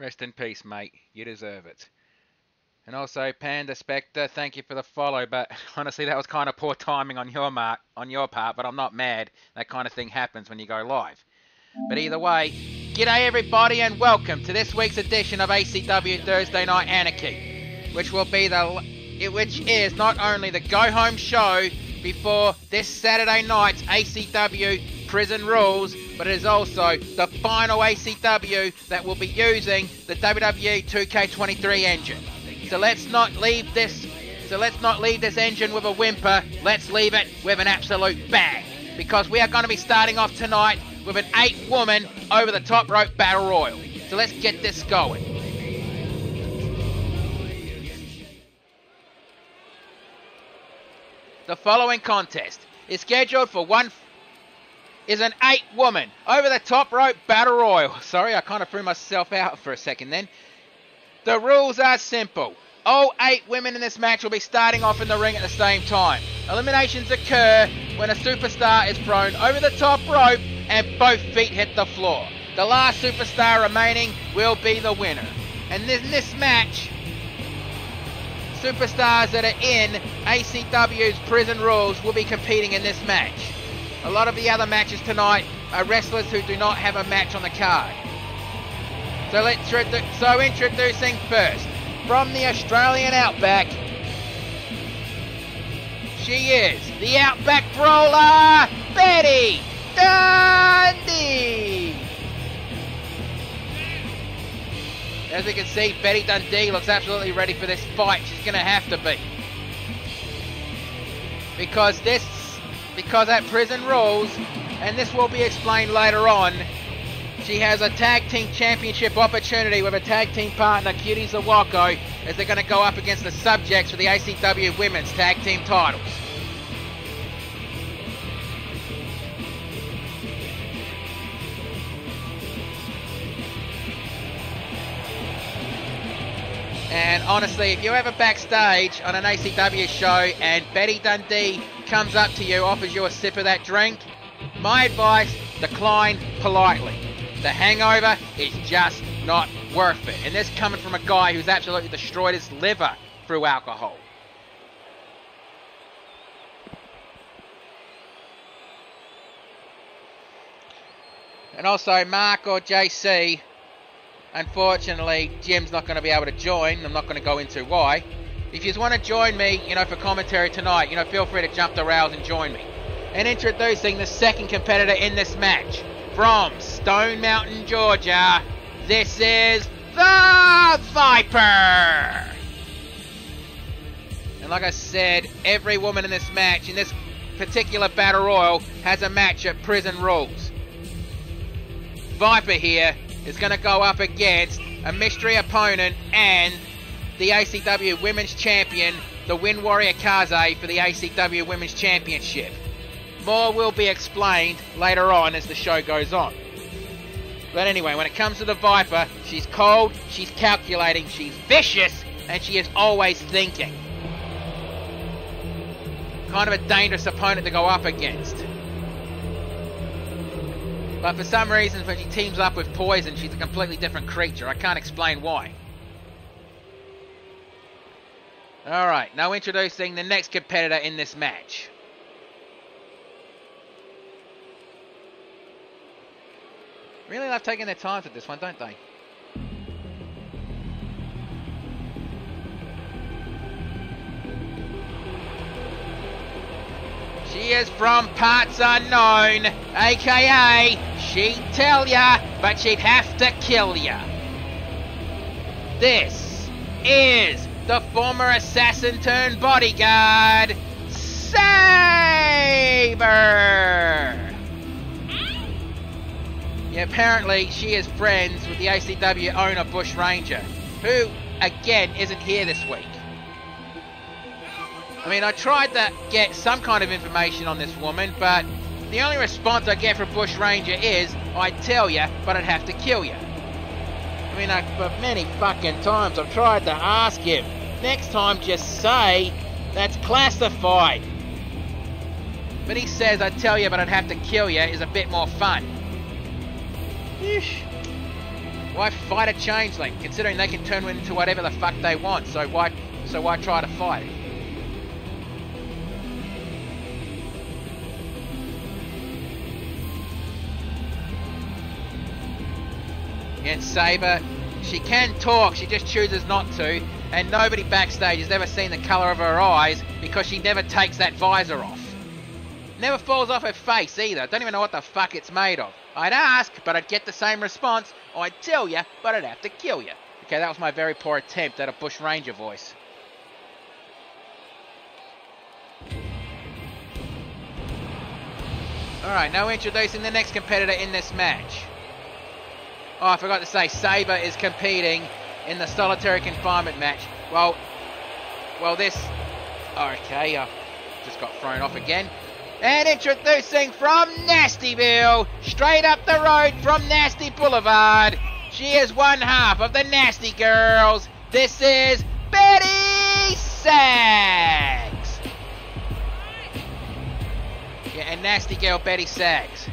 Rest in peace, mate. You deserve it. And also, Panda Spectre, thank you for the follow, but honestly, that was kind of poor timing on your part, but I'm not mad. That kind of thing happens when you go live. But either way, g'day everybody and welcome to this week's edition of ACW Thursday Night Anarchy, which is not only the go-home show before this Saturday night's ACW Prison Rules, but it is also the final ACW that will be using the WWE 2K23 engine. So let's not leave this engine with a whimper. Let's leave it with an absolute bang, because we are going to be starting off tonight with an 8-woman over the top rope battle royal. So let's get this going. The following contest is scheduled for an 8-woman over the top rope battle royal. Sorry, I kind of threw myself out for a second then. The rules are simple. All 8 women in this match will be starting off in the ring at the same time. Eliminations occur when a superstar is thrown over the top rope and both feet hit the floor. The last superstar remaining will be the winner. And in this match, superstars that are in ACW's Prison Rules will be competing in this match. A lot of the other matches tonight are wrestlers who do not have a match on the card. So introducing first, from the Australian Outback, she is the Outback Brawler, Betty Dundee. As we can see, Betty Dundee looks absolutely ready for this fight. She's going to have to be. Because at Prison Rules, and this will be explained later on, she has a tag team championship opportunity with a tag team partner, Cutie Zawako, as they're going to go up against the subjects for the ACW Women's Tag Team titles. And honestly, if you're ever backstage on an ACW show and Betty Dundee comes up to you, offers you a sip of that drink, my advice, decline politely. The hangover is just not worth it. And this coming from a guy who's absolutely destroyed his liver through alcohol. And also, Mark or JC, unfortunately, Jim's not going to be able to join. I'm not going to go into why. If you want to join me, for commentary tonight, feel free to jump the rails and join me. And introducing the second competitor in this match, from Stone Mountain, Georgia, this is the Viper. And like I said, every woman in this match, in this particular battle royal, has a match at Prison Rules. Viper here is going to go up against a mystery opponent and the ACW Women's Champion, the Wind Warrior Kaze, for the ACW Women's Championship. More will be explained later on as the show goes on. But anyway, when it comes to the Viper, she's cold, she's calculating, she's vicious, and she is always thinking. Kind of a dangerous opponent to go up against. But for some reason, when she teams up with Poison, she's a completely different creature. I can't explain why. Alright, now introducing the next competitor in this match. Really love taking their time with this one, don't they? She is from parts unknown, aka she'd tell ya, but she'd have to kill ya. This is the former assassin turned bodyguard, Saber. Yeah, apparently she is friends with the ACW owner Bush Ranger, who again isn't here this week. I mean, I tried to get some kind of information on this woman, but the only response I get from Bush Ranger is, I'd tell ya, but I'd have to kill ya. I mean, for many fucking times I've tried to ask him, next time just say, that's classified. But he says, I'd tell ya, but I'd have to kill ya is a bit more fun. Eesh. Why fight a changeling, considering they can turn into whatever the fuck they want? So why try to fight it? Against Sabre, she can talk, she just chooses not to, and nobody backstage has ever seen the colour of her eyes because she never takes that visor off. Never falls off her face either. Don't even know what the fuck it's made of. I'd ask, but I'd get the same response. I'd tell you, but I'd have to kill you. Okay, that was my very poor attempt at a Bush Ranger voice. Alright, now introducing the next competitor in this match. Oh, I forgot to say, Sabre is competing in the solitary confinement match. Well, this... Okay, just got thrown off again. And introducing from Nastyville, straight up the road from Nasty Boulevard, she is one half of the Nasty Girls. This is Betty Sags. Yeah, and Nasty Girl Betty Sags.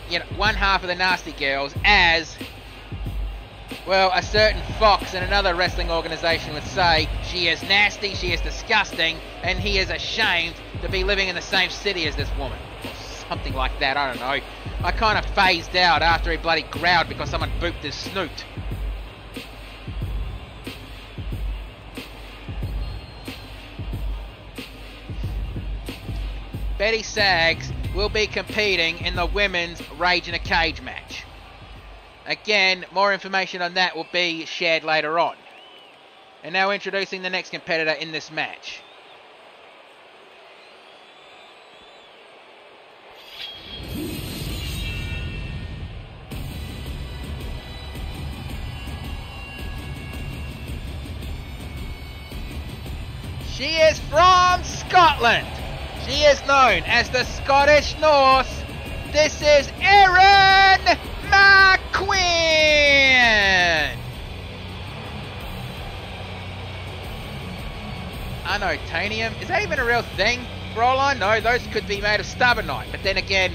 You know, one half of the Nasty Girls, as, well, a certain fox in another wrestling organisation would say, she is nasty, she is disgusting, and he is ashamed to be living in the same city as this woman. Or something like that, I don't know. I kind of phased out after he bloody growled because someone booped his snoot. Betty Sags will be competing in the women's Rage in a Cage match. Again, more information on that will be shared later on. And now introducing the next competitor in this match. She is from Scotland. She is known as the Scottish Norse. This is Erin McQueen. Unobtainium. Is that even a real thing? For all I know, those could be made of stubbornite. But then again,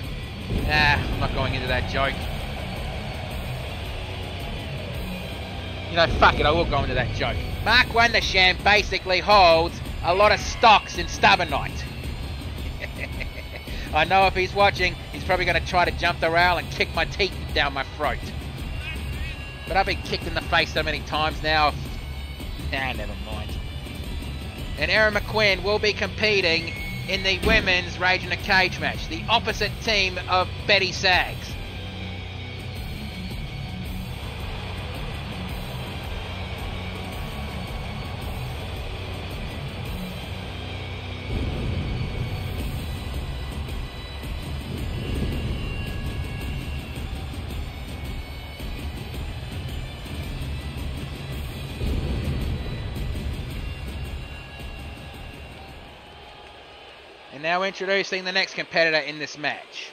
I'm not going into that joke. You know, fuck it, I will go into that joke. Mark Wondersham basically holds a lot of stocks in stubbornite. I know if he's watching, he's probably going to try to jump the rail and kick my teeth down my throat. But I've been kicked in the face so many times now. Never mind. And Erin McQueen will be competing in the women's Rage in a Cage match, the opposite team of Betty Sags. Now introducing the next competitor in this match.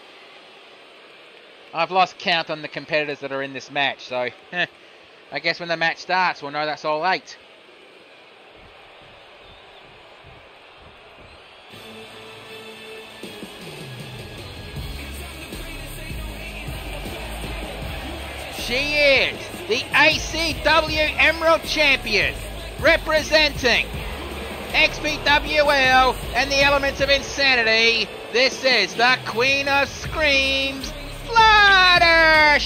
I've lost count on the competitors that are in this match, so I guess when the match starts we'll know that's all 8. She is the ACW Emerald Champion, representing XPWL and the Elements of Insanity. This is the Queen of Screams, Fluttershout.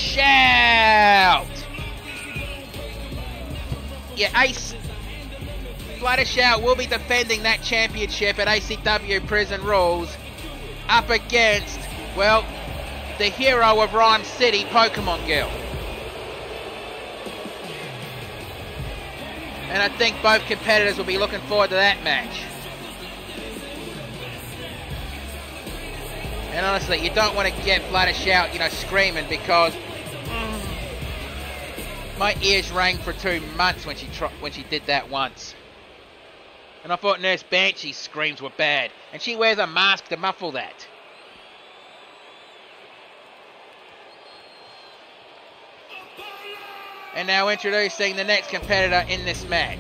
Yeah, Fluttershout will be defending that championship at ACW Prison Rules up against, well, the hero of Rhyme City, Pokemon Girl. And I think both competitors will be looking forward to that match. And honestly, you don't want to get Fluttershout, you know, screaming, because my ears rang for 2 months when she did that once. And I thought Nurse Banshee's screams were bad, and she wears a mask to muffle that. And now introducing the next competitor in this match.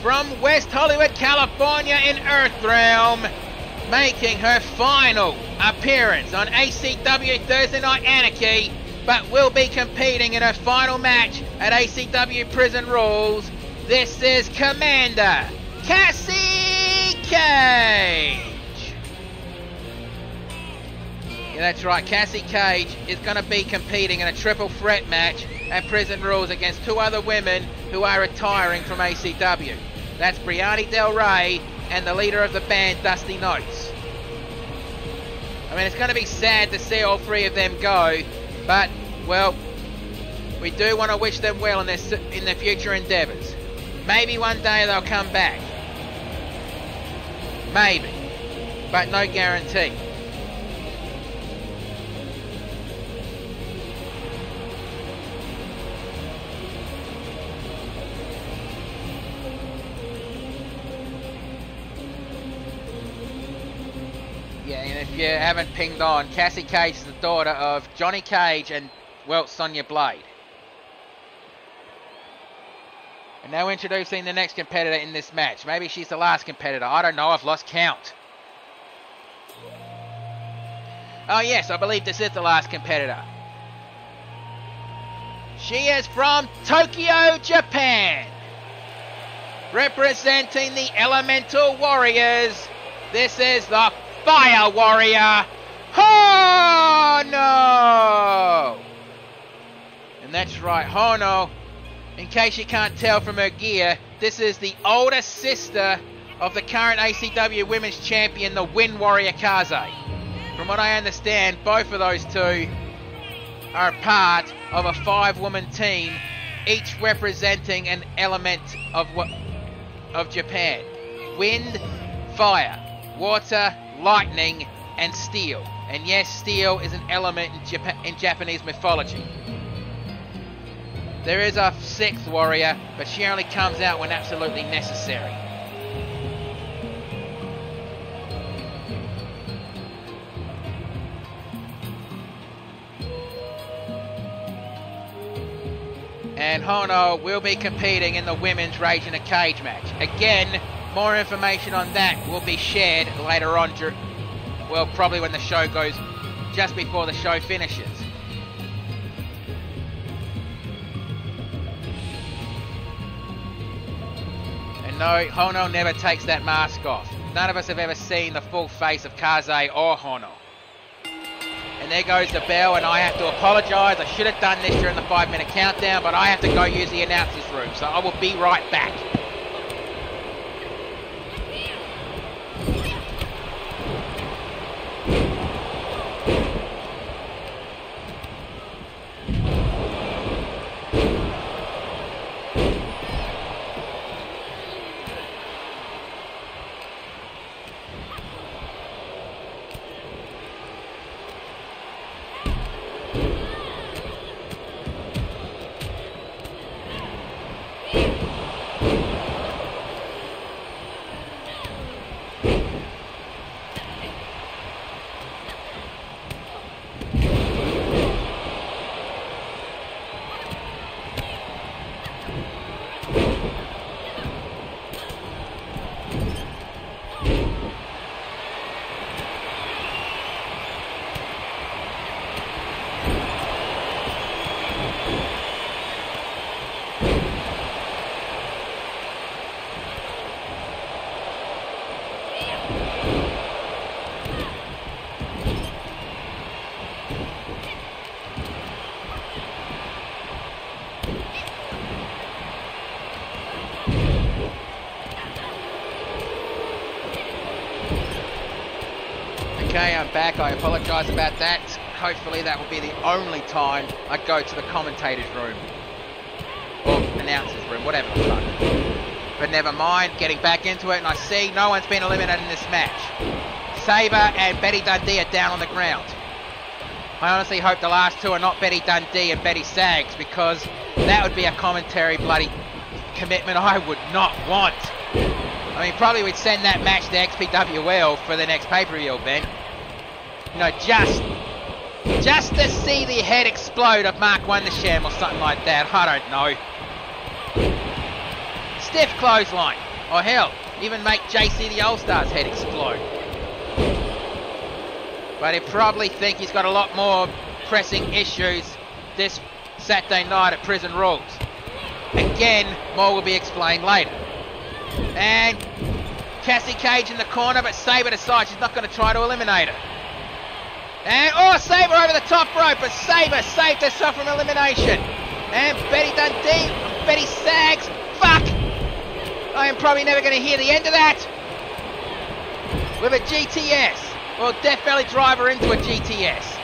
from West Hollywood, California in Earth Realm, making her final appearance on ACW Thursday Night Anarchy, but will be competing in her final match at ACW Prison Rules. This is Commander Cassie Cage. Yeah, that's right, Cassie Cage is going to be competing in a triple threat match at Prison Rules against two other women who are retiring from ACW. That's Brianni Del Rey and the leader of the band, Dusty Notes. I mean, it's going to be sad to see all three of them go, but, well, we do want to wish them well in their future endeavours. Maybe one day they'll come back. Maybe. But no guarantee. Yeah, and if you haven't pinged on, Cassie Cage is the daughter of Johnny Cage and, well, Sonya Blade. And now introducing the next competitor in this match. Maybe she's the last competitor. I don't know. I've lost count. Oh, yes, I believe this is the last competitor. She is from Tokyo, Japan. Representing the Elemental Warriors, this is the Fire Warrior, Hono! And that's right, Hono. In case you can't tell from her gear, this is the older sister of the current ACW Women's Champion, the Wind Warrior Kaze. From what I understand, both of those two are part of a 5-woman team, each representing an element of Japan. Wind, fire, water, lightning, and steel. And yes, steel is an element in Japanese mythology. There is a 6th warrior, but she only comes out when absolutely necessary. And Hono will be competing in the women's Rage in a Cage match. Again, more information on that will be shared later on, well, probably when the show goes, just before the show finishes. And no, Hono never takes that mask off. None of us have ever seen the full face of Kaze or Hono. And there goes the bell, and I have to apologise. I should have done this during the 5-minute countdown, but I have to go use the announcer's room, so I will be right back. Okay, I'm back. I apologise about that. Hopefully that will be the only time I go to the commentator's room. Or announcer's room, whatever the fuck. But never mind, getting back into it, and I see no one's been eliminated in this match. Sabre and Betty Dundee are down on the ground. I honestly hope the last two are not Betty Dundee and Betty Sags, because that would be a commentary bloody commitment I would not want. I mean, probably we'd send that match to XPWL for the next pay-per-view event. You know, just to see the head explode of Mark Wondersham or something like that. I don't know. Stiff clothesline. Or hell, even make JC the All-Star's head explode. But he'll probably think he's got a lot more pressing issues this Saturday night at Prison Rules. Again, more will be explained later. And Cassie Cage in the corner, but Sabre decides she's not going to try to eliminate her. And, oh, Sabre over the top rope, but Sabre saved herself from elimination. And Betty sags. Fuck! I am probably never going to hear the end of that. With a GTS. Well, Death Valley driver into a GTS.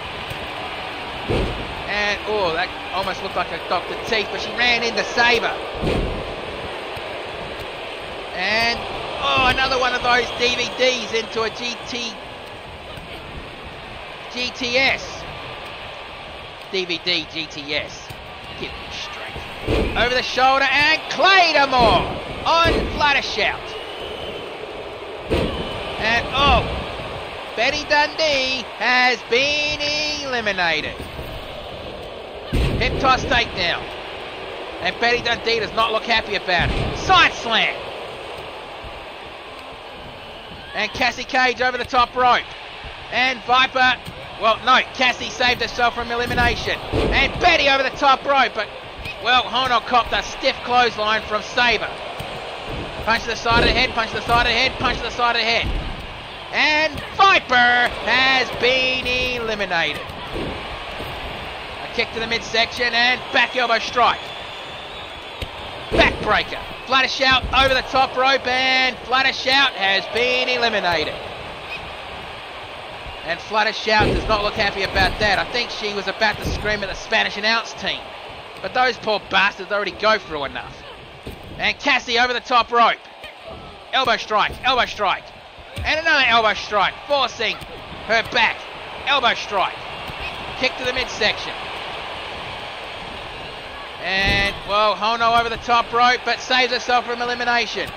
And, oh, that almost looked like a Dr. Teeth, but she ran into Sabre. And, oh, another one of those DVDs into a GTS. DVD GTS. Get me straight. Over the shoulder and Claymore on Fluttershout. And, oh, Betty Dundee has been eliminated. Hip toss takedown. And Betty Dundee does not look happy about it. Side slam. And Cassie Cage over the top rope. And Viper, well, no, Cassie saved herself from elimination. And Betty over the top rope, but, well, Hono copped a stiff clothesline from Sabre. Punch to the side of the head, punch to the side of the head, punch to the side of the head. And Viper has been eliminated. A kick to the midsection and back elbow strike. Backbreaker. Fluttershout over the top rope and Fluttershout has been eliminated. And Fluttershout does not look happy about that. I think she was about to scream at the Spanish announce team. But those poor bastards already go through enough. And Cassie over the top rope. Elbow strike, elbow strike. And another elbow strike, forcing her back. Elbow strike. Kick to the midsection. And, well, Hono over the top rope, but saves herself from elimination.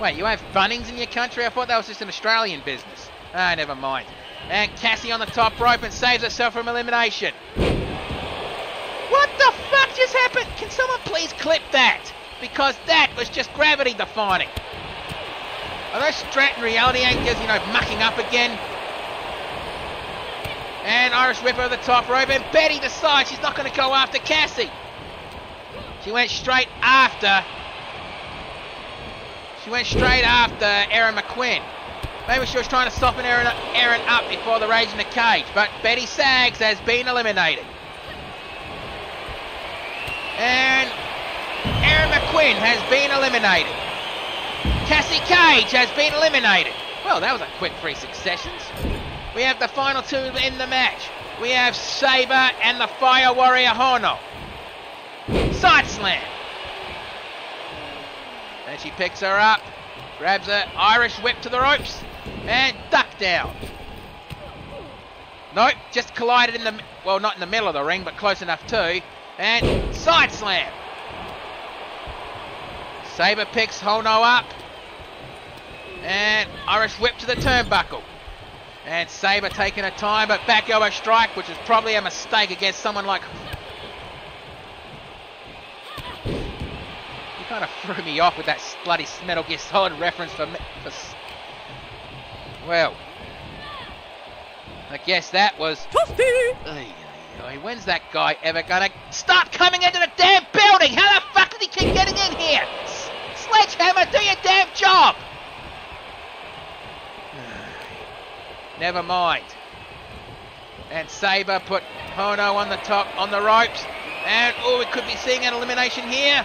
Wait, you have Bunnings in your country? I thought that was just an Australian business. Ah, never mind. And Cassie on the top rope and saves herself from elimination. What the fuck just happened? Can someone please clip that? Because that was just gravity defying. Are those Stratton reality anchors, you know, mucking up again? And Irish whip over the top rope, and Betty decides she's not going to go after Cassie. She went straight after Erin McQuinn. Maybe she was trying to soften Erin up before the Rage in the Cage, but Betty Sags has been eliminated. And Erin McQuinn has been eliminated. Cassie Cage has been eliminated. Well, that was a quick 3 successions. We have the final two in the match. We have Sabre and the Fire Warrior Hono. Side slam. And she picks her up, grabs her Irish whip to the ropes, and duck down. Nope, just collided in the, well, not in the middle of the ring, but close enough too. And side slam. Sabre picks Hono up, and Irish whip to the turnbuckle. And Sabre taking her time, but back elbow strike, which is probably a mistake against someone like... You kind of threw me off with that bloody Metal Gear Solid reference for... Well... I guess that was... When's that guy ever gonna stop coming into the damn building? How the fuck did he keep getting in here? Sledgehammer, do your damn job! Never mind. And Sabre put Hono on the top, on the ropes. And, oh, we could be seeing an elimination here.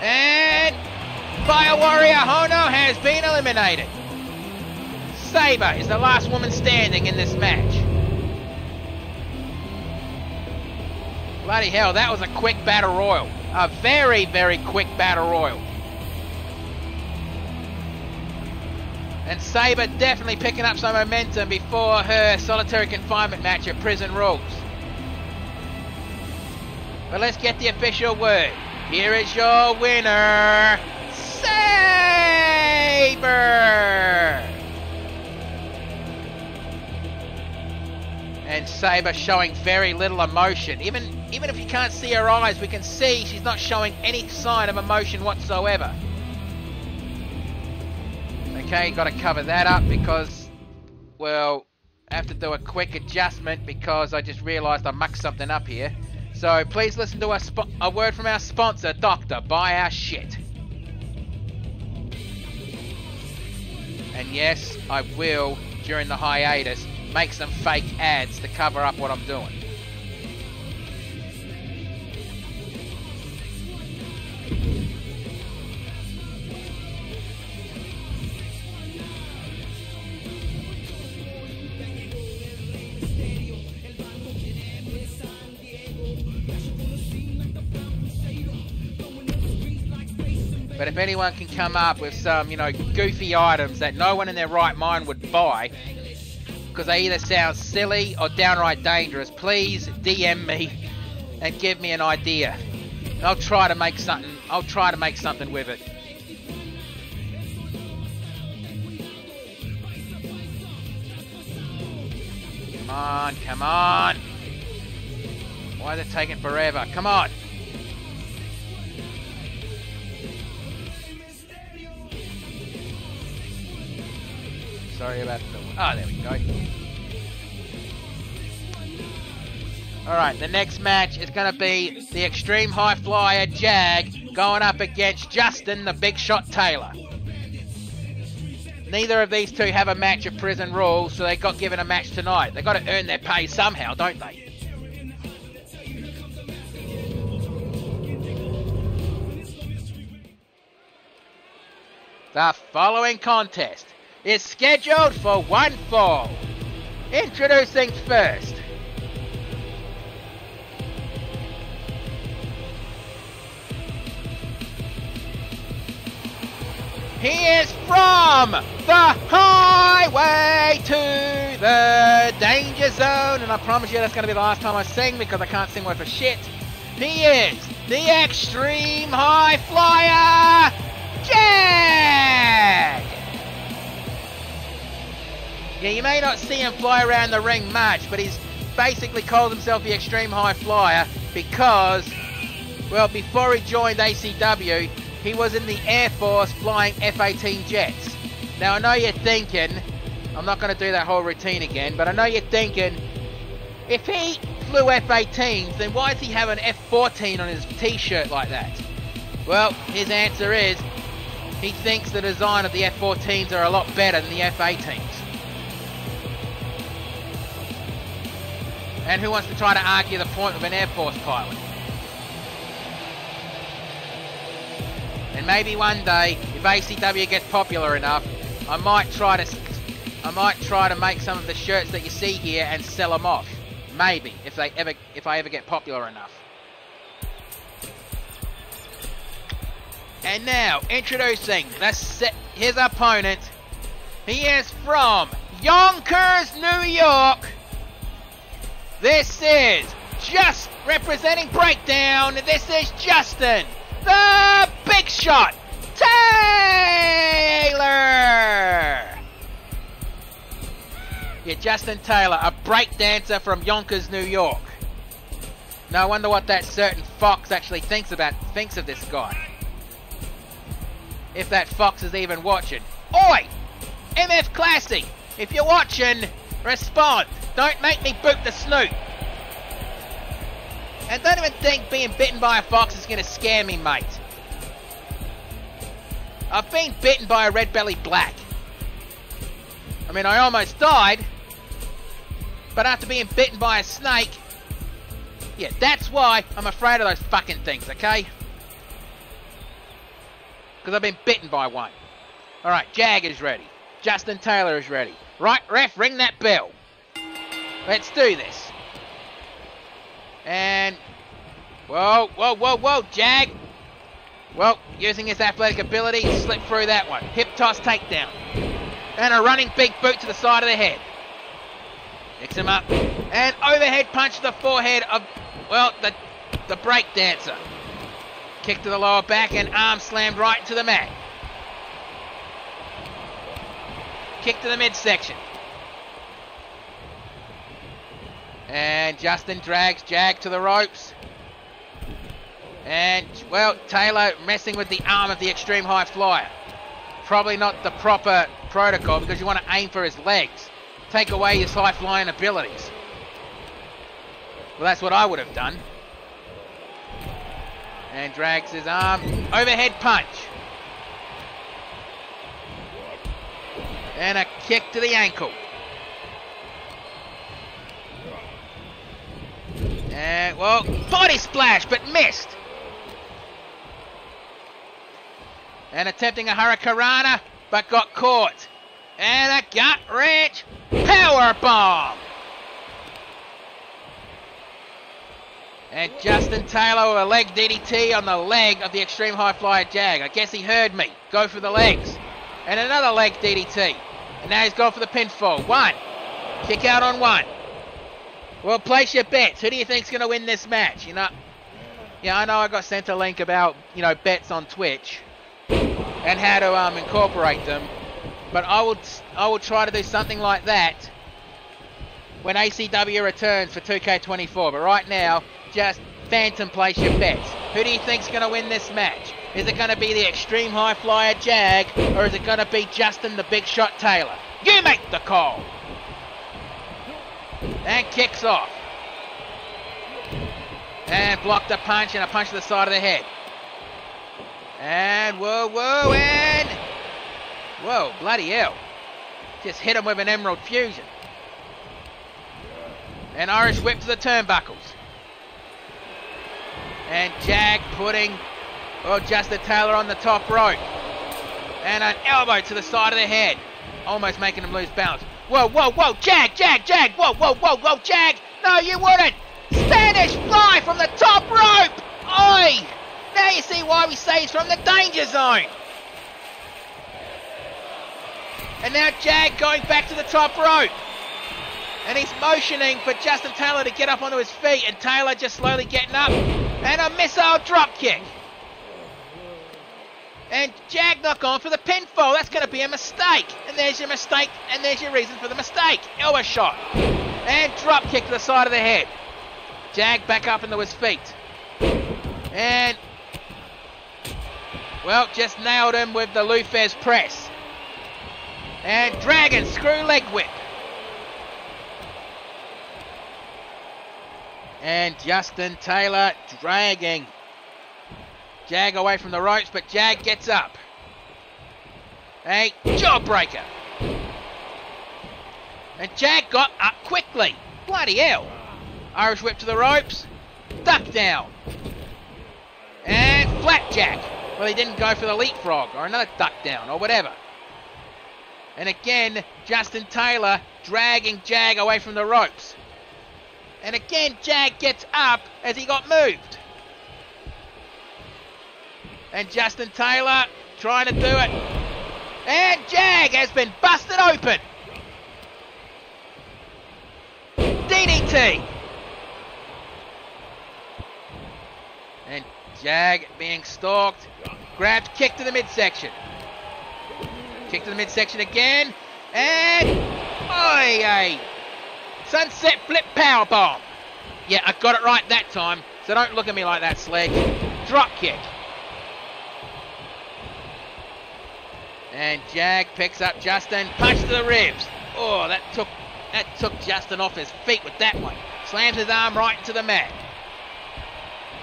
And Fire Warrior Hono has been eliminated. Sabre is the last woman standing in this match. Bloody hell, that was a quick battle royal. A very, very quick battle royal. And Sabre definitely picking up some momentum before her solitary confinement match at Prison Rules. But let's get the official word. Here is your winner, Sabre! and Sabre showing very little emotion. Even if you can't see her eyes, we can see she's not showing any sign of emotion whatsoever. Okay, got to cover that up because, well, I have to do a quick adjustment because I just realised I mucked something up here. So please listen to a word from our sponsor, Doctor. Buy our shit. And yes, I will, during the hiatus, make some fake ads to cover up what I'm doing. But if anyone can come up with some, goofy items that no one in their right mind would buy, because they either sound silly or downright dangerous, please DM me and give me an idea. I'll try to make something. I'll try to make something with it. Come on, come on. Why is it taking forever? Come on. Sorry about the... Oh, there we go. Alright, the next match is going to be the Extreme High Flyer Jag going up against Justin, the Big Shot Taylor. Neither of these two have a match at Prison Rules, so they got given a match tonight. They got to earn their pay somehow, don't they? The following contest is scheduled for one fall. Introducing first, he is from the highway to the danger zone, and I promise you that's going to be the last time I sing because I can't sing word for shit. He is the Extreme High Flyer, Jag! Yeah, you may not see him fly around the ring much, but he's basically called himself the Extreme High Flyer because, well, before he joined ACW, he was in the Air Force flying F-18 jets. Now, I know you're thinking, I'm not going to do that whole routine again, but I know you're thinking, if he flew F-18s, then why does he have an F-14 on his t-shirt like that? Well, his answer is, he thinks the design of the F-14s are a lot better than the F-18s. And who wants to try to argue the point with an Air Force pilot? And maybe one day, if ACW gets popular enough, I might try to make some of the shirts that you see here and sell them off. Maybe, if I ever get popular enough. And now, introducing his opponent. He is from Yonkers, New York. This is just representing Breakdown. This is Justin, the Big Shot Taylor. Yeah, Justin Taylor, a breakdancer from Yonkers, New York. No, I wonder what that certain fox actually thinks of this guy. If that fox is even watching. Oi! MF Classic, if you're watching, respond. Don't make me boot the snoot. And don't even think being bitten by a fox is going to scare me, mate. I've been bitten by a red-bellied black. I mean, I almost died. But after being bitten by a snake... Yeah, that's why I'm afraid of those fucking things, okay? Because I've been bitten by one. Alright, Jag is ready. Justin Taylor is ready. Right, ref, ring that bell. Let's do this. And... Whoa, whoa, whoa, whoa, Jag. Well, using his athletic ability, slip through that one. Hip toss takedown. And a running big boot to the side of the head. Mix him up. And overhead punch to the forehead of, well, the break dancer. Kick to the lower back and arm slammed right into the mat. Kick to the midsection. And Justin drags Jag to the ropes. And, well, Taylor messing with the arm of the Extreme High Flyer. Probably not the proper protocol because you want to aim for his legs. Take away his high flying abilities. Well, that's what I would have done. And drags his arm. Overhead punch. And a kick to the ankle. And, well, body splash, but missed. And attempting a Hurricanrana, but got caught. And a gut wrench power bomb. And Justin Taylor with a leg DDT on the leg of the Extreme High Flyer Jag. I guess he heard me. Go for the legs. And another leg DDT. And now he's gone for the pinfall. One. Kick out on one. Well, place your bets. Who do you think's going to win this match? Yeah, I know I got sent a link about, bets on Twitch and how to incorporate them. But I will try to do something like that when ACW returns for 2K24. But right now, just phantom place your bets. Who do you think's going to win this match? Is it going to be the Extreme High Flyer Jag, or is it going to be Justin the Big Shot Taylor? You make the call. And kicks off. And blocked a punch and a punch to the side of the head. And whoa, and whoa, bloody hell. Just hit him with an Emerald Fusion. And Irish whip to the turnbuckles. And Jag putting Justin Taylor on the top rope. And an elbow to the side of the head. Almost making him lose balance. Whoa, Jag, whoa, Jag. No, you wouldn't. Spanish fly from the top rope. Oi. Now you see why we say he's from the danger zone. And now Jag going back to the top rope. And he's motioning for Justin Taylor to get up onto his feet. And Taylor just slowly getting up. And a missile drop kick. And Jag not going for the pinfall. That's going to be a mistake. And there's your mistake. And there's your reason for the mistake. Elbow shot. And drop kick to the side of the head. Jag back up into his feet. And, well, just nailed him with the Lufez press. And dragon screw leg whip. And Justin Taylor dragging Jag away from the ropes, but Jag gets up. A jawbreaker. And Jag got up quickly. Bloody hell. Irish whip to the ropes. Duck down. And flapjack. Well, he didn't go for the leapfrog or another duck down or whatever. And again, Justin Taylor dragging Jag away from the ropes. And again, Jag gets up as he got moved. And Justin Taylor trying to do it. And Jag has been busted open. DDT. And Jag being stalked. Grabs, kick to the midsection. Kick to the midsection again. And a sunset flip powerbomb. Yeah, I got it right that time. So don't look at me like that, Sledge. Drop kick. And Jag picks up Justin. Punch to the ribs. Oh, that took Justin off his feet with that one. Slams his arm right into the mat.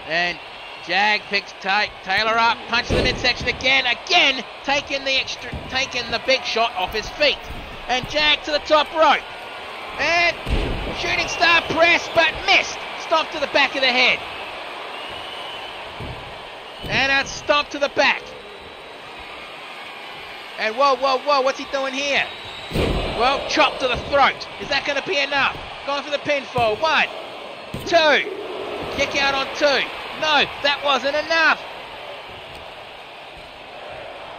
And Jag picks Taylor up. Punch to the midsection again. Again, taking the big shot off his feet. And Jag to the top rope. And shooting star press, but missed. Stomp to the back of the head. And a stomp to the back. And whoa, what's he doing here? Well, chop to the throat. Is that going to be enough? Going for the pinfall. 1, 2. Kick out on 2. No, that wasn't enough.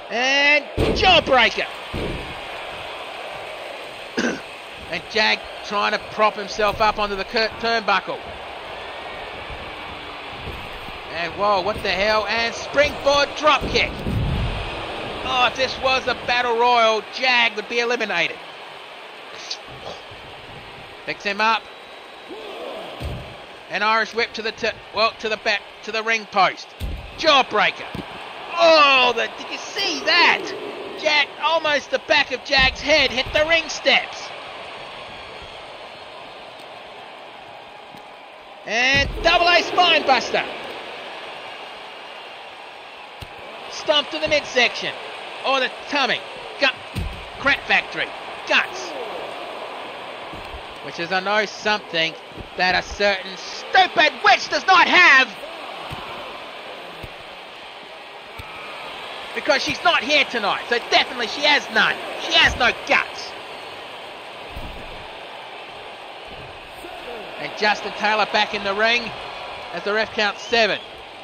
And jawbreaker. And Jag trying to prop himself up onto the turnbuckle. And whoa, what the hell? And springboard drop kick. Oh, if this was a battle royal, Jag would be eliminated. Picks him up. An Irish whip to the back, to the ring post. Jawbreaker. Oh, did you see that? Jack, almost the back of Jack's head hit the ring steps. And double A spine buster. Stomp to the midsection. Or the tummy. Crap factory. Guts. Which is, I know, something that a certain stupid witch does not have. Because she's not here tonight. So definitely she has none. She has no guts. And Justin Taylor back in the ring as the ref counts 7.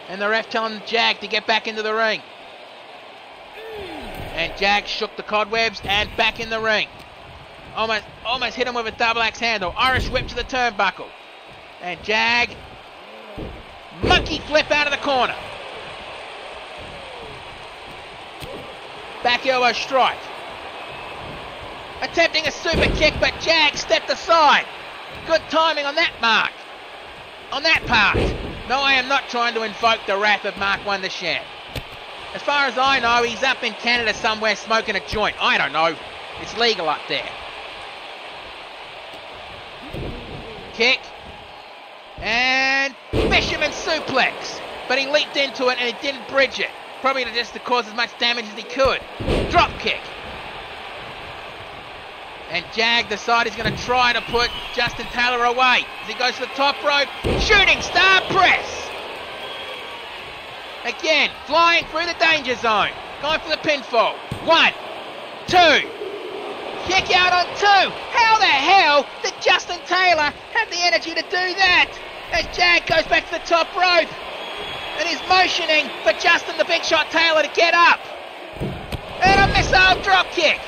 And the ref telling Jag to get back into the ring. And Jag shook the cobwebs and back in the ring. Almost hit him with a double axe handle. Irish whip to the turnbuckle. And Jag, monkey flip out of the corner. Back elbow strike. Attempting a super kick, but Jag stepped aside. Good timing on that mark. On that part. No, I am not trying to invoke the wrath of Mark Wondersham. As far as I know, he's up in Canada somewhere smoking a joint. I don't know. It's legal up there. Kick. And fisherman suplex. But he leaped into it and he didn't bridge it. Probably just to cause as much damage as he could. Drop kick. And Jag decided he's going to try to put Justin Taylor away. As he goes to the top rope. Shooting star press. Again, flying through the danger zone. Going for the pinfall. 1, 2. Kick out on 2. How the hell did Justin Taylor have the energy to do that? As Jag goes back to the top rope. And he's motioning for Justin the Big Shot Taylor to get up. And a missile drop kick.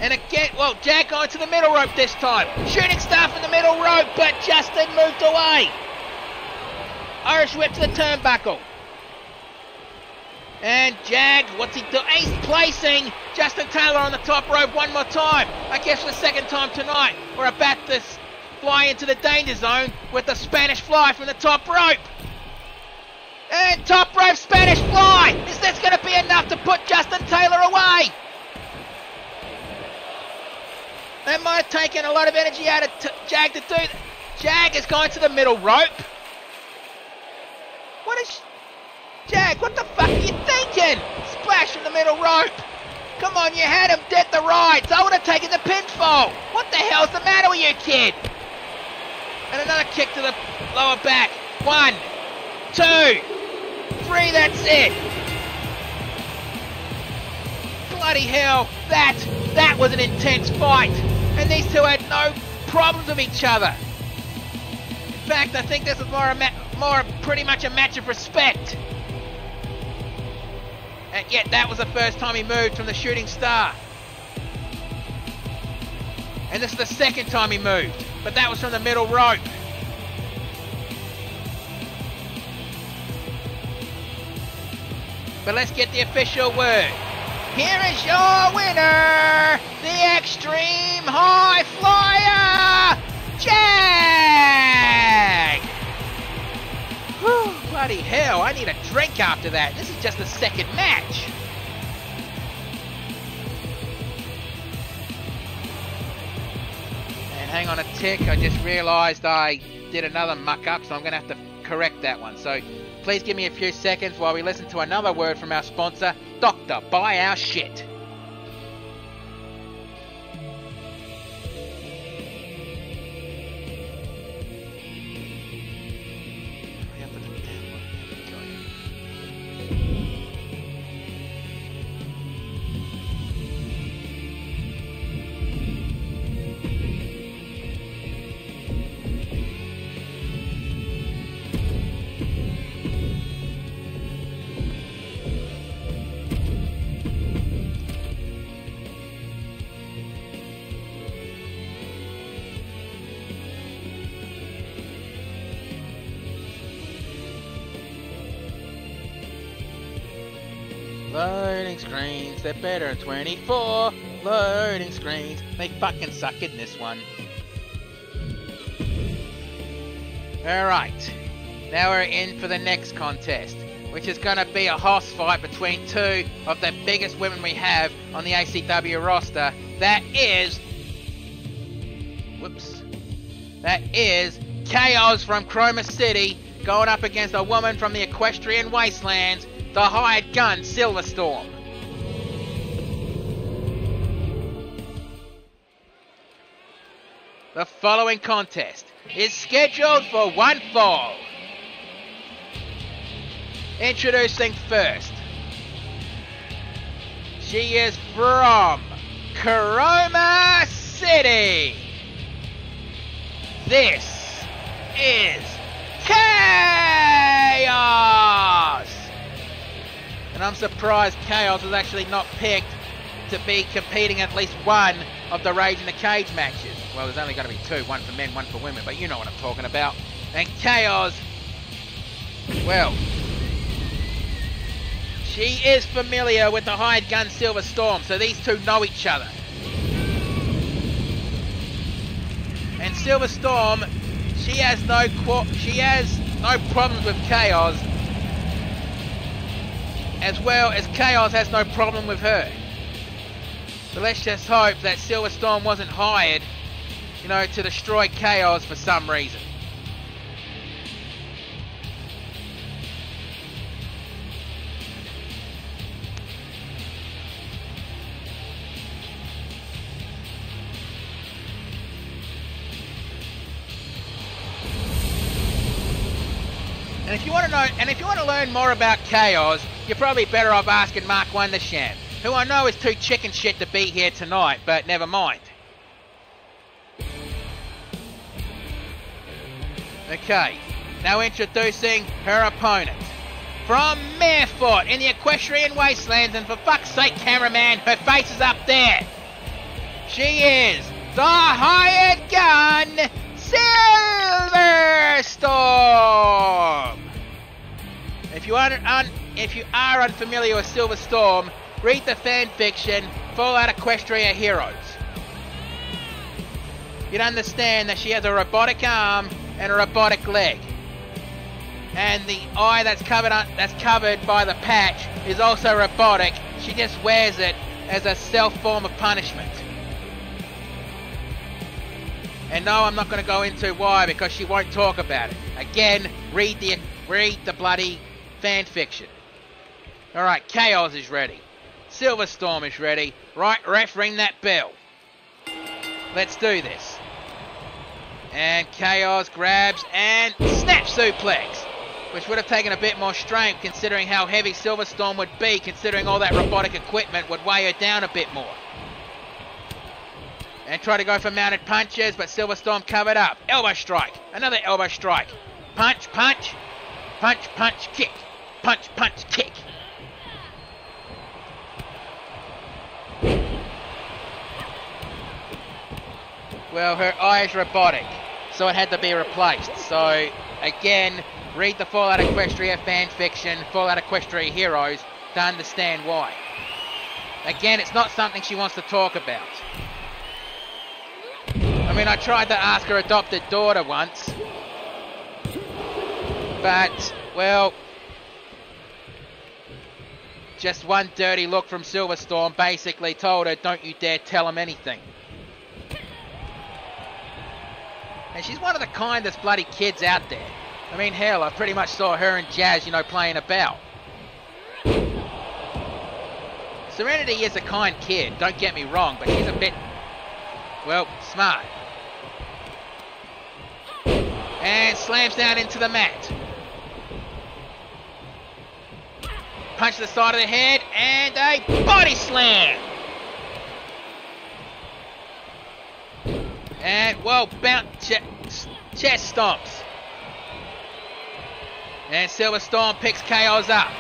And again, Jag going to the middle rope this time. Shooting star from the middle rope, but Justin moved away. Irish whip to the turnbuckle. And Jag, what's he doing? He's placing Justin Taylor on the top rope one more time. I guess for the second time tonight. We're about to fly into the danger zone with the Spanish fly from the top rope. And top rope Spanish fly. Is this going to be enough to put Justin Taylor away? That might have taken a lot of energy out of Jag to do that. Jag is going to the middle rope. What is... Jag, what the fuck are you thinking? Splash from the middle rope. Come on, you had him dead the rights. I would have taken the pinfall. What the hell's the matter with you, kid? And another kick to the lower back. 1, 2, 3, that's it. Bloody hell, that was an intense fight. And these two had no problems with each other. In fact, I think this is more pretty much a match of respect. And yet that was the first time he moved from the shooting star. And this is the second time he moved, but that was from the middle rope. But let's get the official word. Here is your winner, the Extreme High Flyer, Jag! Whew, bloody hell, I need a drink after that. This is just the second match. And hang on a tick, I just realised I did another muck up, so I'm going to have to correct that one. So please give me a few seconds while we listen to another word from our sponsor, Dr. Buy Our Shit. Loading screens, they're better than 24. Loading screens, they fucking suck in this one. Alright, now we're in for the next contest, which is going to be a hoss fight between two of the biggest women we have on the ACW roster. That is Chaos from Chroma City going up against a woman from the Equestrian Wastelands, the hired gun Silverstorm. The following contest is scheduled for one fall. Introducing first, she is from Chroma City. This is Chaos! And I'm surprised Chaos was actually not picked to be competing at least one of the Rage in the Cage matches. Well, there's only going to be two, one for men, one for women, but you know what I'm talking about. And Chaos, well, she is familiar with the hired gun Silverstorm, so these two know each other. And Silverstorm, she has no problems with Chaos, as well as Chaos has no problem with her. So let's just hope that Silverstorm wasn't hired, you know, to destroy Chaos for some reason. And if you want to learn more about Chaos, you're probably better off asking Mark Wondersham, who I know is too chicken shit to be here tonight, but never mind. Okay, now introducing her opponent. From Marefoot in the Equestrian Wastelands, and for fuck's sake, cameraman, her face is up there. She is the hired gun Silverstorm. If you are unfamiliar with Silverstorm, read the fanfiction Fallout Equestria Heroes. You'd understand that she has a robotic arm and a robotic leg, and the eye that's covered by the patch is also robotic. She just wears it as a self-form of punishment. And no, I'm not going to go into why, because she won't talk about it. Again, read the bloody fan fiction. Alright, Chaos is ready. Silverstorm is ready. Right, ref, ring that bell. Let's do this. And Chaos grabs and snap suplex, which would have taken a bit more strength considering how heavy Silverstorm would be, considering all that robotic equipment would weigh her down a bit more. And try to go for mounted punches, but Silverstorm covered up. Elbow strike. Another elbow strike. Punch, punch. Punch, punch, kick. Punch, punch, kick. Well, her eye is robotic, so it had to be replaced. So, again, read the Fallout Equestria fanfiction, Fallout Equestria Heroes, to understand why. Again, it's not something she wants to talk about. I mean, I tried to ask her adopted daughter once, but, well, just one dirty look from Silverstorm basically told her, don't you dare tell him anything. And she's one of the kindest bloody kids out there. I mean, hell, I pretty much saw her and Jazz, you know, playing about. Serenity is a kind kid, don't get me wrong, but she's a bit, well, smart. And slams down into the mat. Punch to the side of the head, and a body slam! And, well, chest stomps. And Silverstorm picks Chaos up.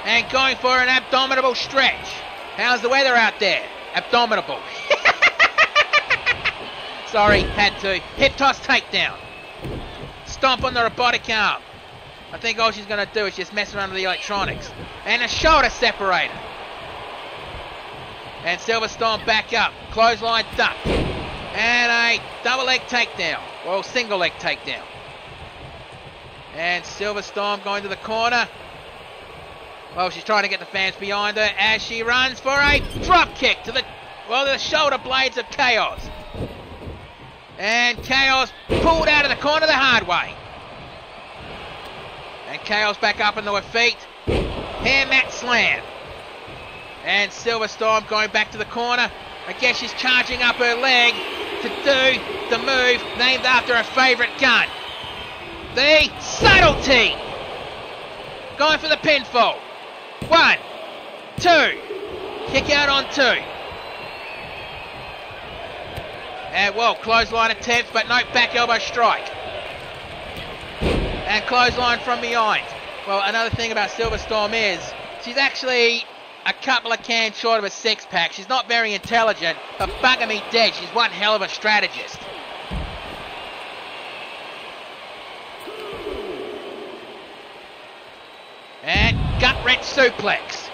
And going for an abdominal stretch. How's the weather out there? Abdominal. Sorry, had to. Hip toss takedown. Stomp on the robotic arm. I think all she's going to do is just mess around with the electronics. And a shoulder separator. And Silverstorm back up. Clothesline duck. And a double leg takedown. Well, single leg takedown. And Silverstorm going to the corner. Well, she's trying to get the fans behind her as she runs for a drop kick to the shoulder blades of Chaos. And Chaos pulled out of the corner the hard way. And Chaos back up into her feet. Hair mat slam. And Silverstorm going back to the corner. I guess she's charging up her leg to do the move named after her favourite gun. The subtlety. Going for the pinfall. 1, 2. Kick out on 2. And well, clothesline attempt, but no back elbow strike. And clothesline from behind. Well, another thing about Silverstorm is she's actually a couple of cans short of a six-pack. She's not very intelligent, but bugger me dead, she's one hell of a strategist. And gut-wrench suplex.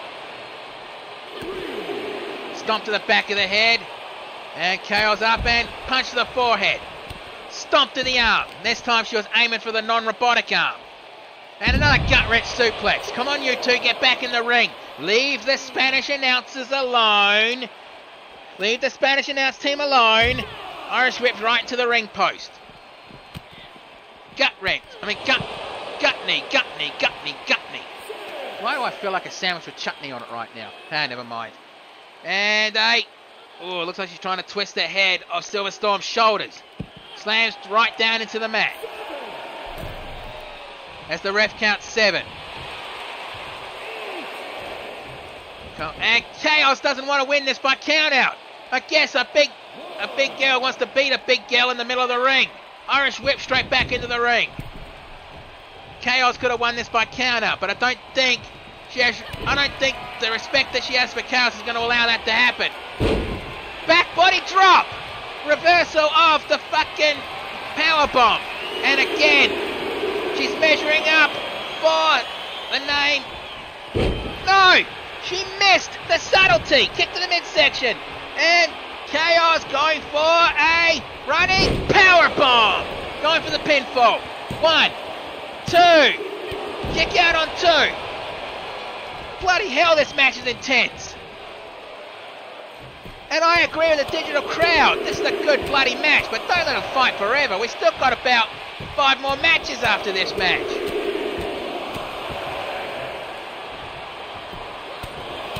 Stomp to the back of the head. And Chaos up and punch to the forehead. Stomp to the arm. This time she was aiming for the non-robotic arm. And another gut-wrench suplex. Come on, you two, get back in the ring. Leave the Spanish announcers alone. Leave the Spanish announce team alone. Irish whip right into the ring post. Gut knee. Why do I feel like a sandwich with chutney on it right now? Never mind. And it looks like she's trying to twist the head of Silverstorm's shoulders. Slams right down into the mat. As the ref counts 7. And Chaos doesn't want to win this by count out. I guess a big girl wants to beat a big girl in the middle of the ring. Irish whip straight back into the ring. Chaos could have won this by count out, but I don't think the respect that she has for Chaos is going to allow that to happen. Back body drop. Reversal of the fucking power bomb. And again, she's measuring up for the name. No! She missed the subtlety. Kick to the midsection. And Chaos going for a running power bomb. Going for the pinfall. 1, 2. Kick out on 2. Bloody hell, this match is intense. And I agree with the digital crowd. This is a good bloody match, but don't let them fight forever. We've still got about 5 more matches after this match.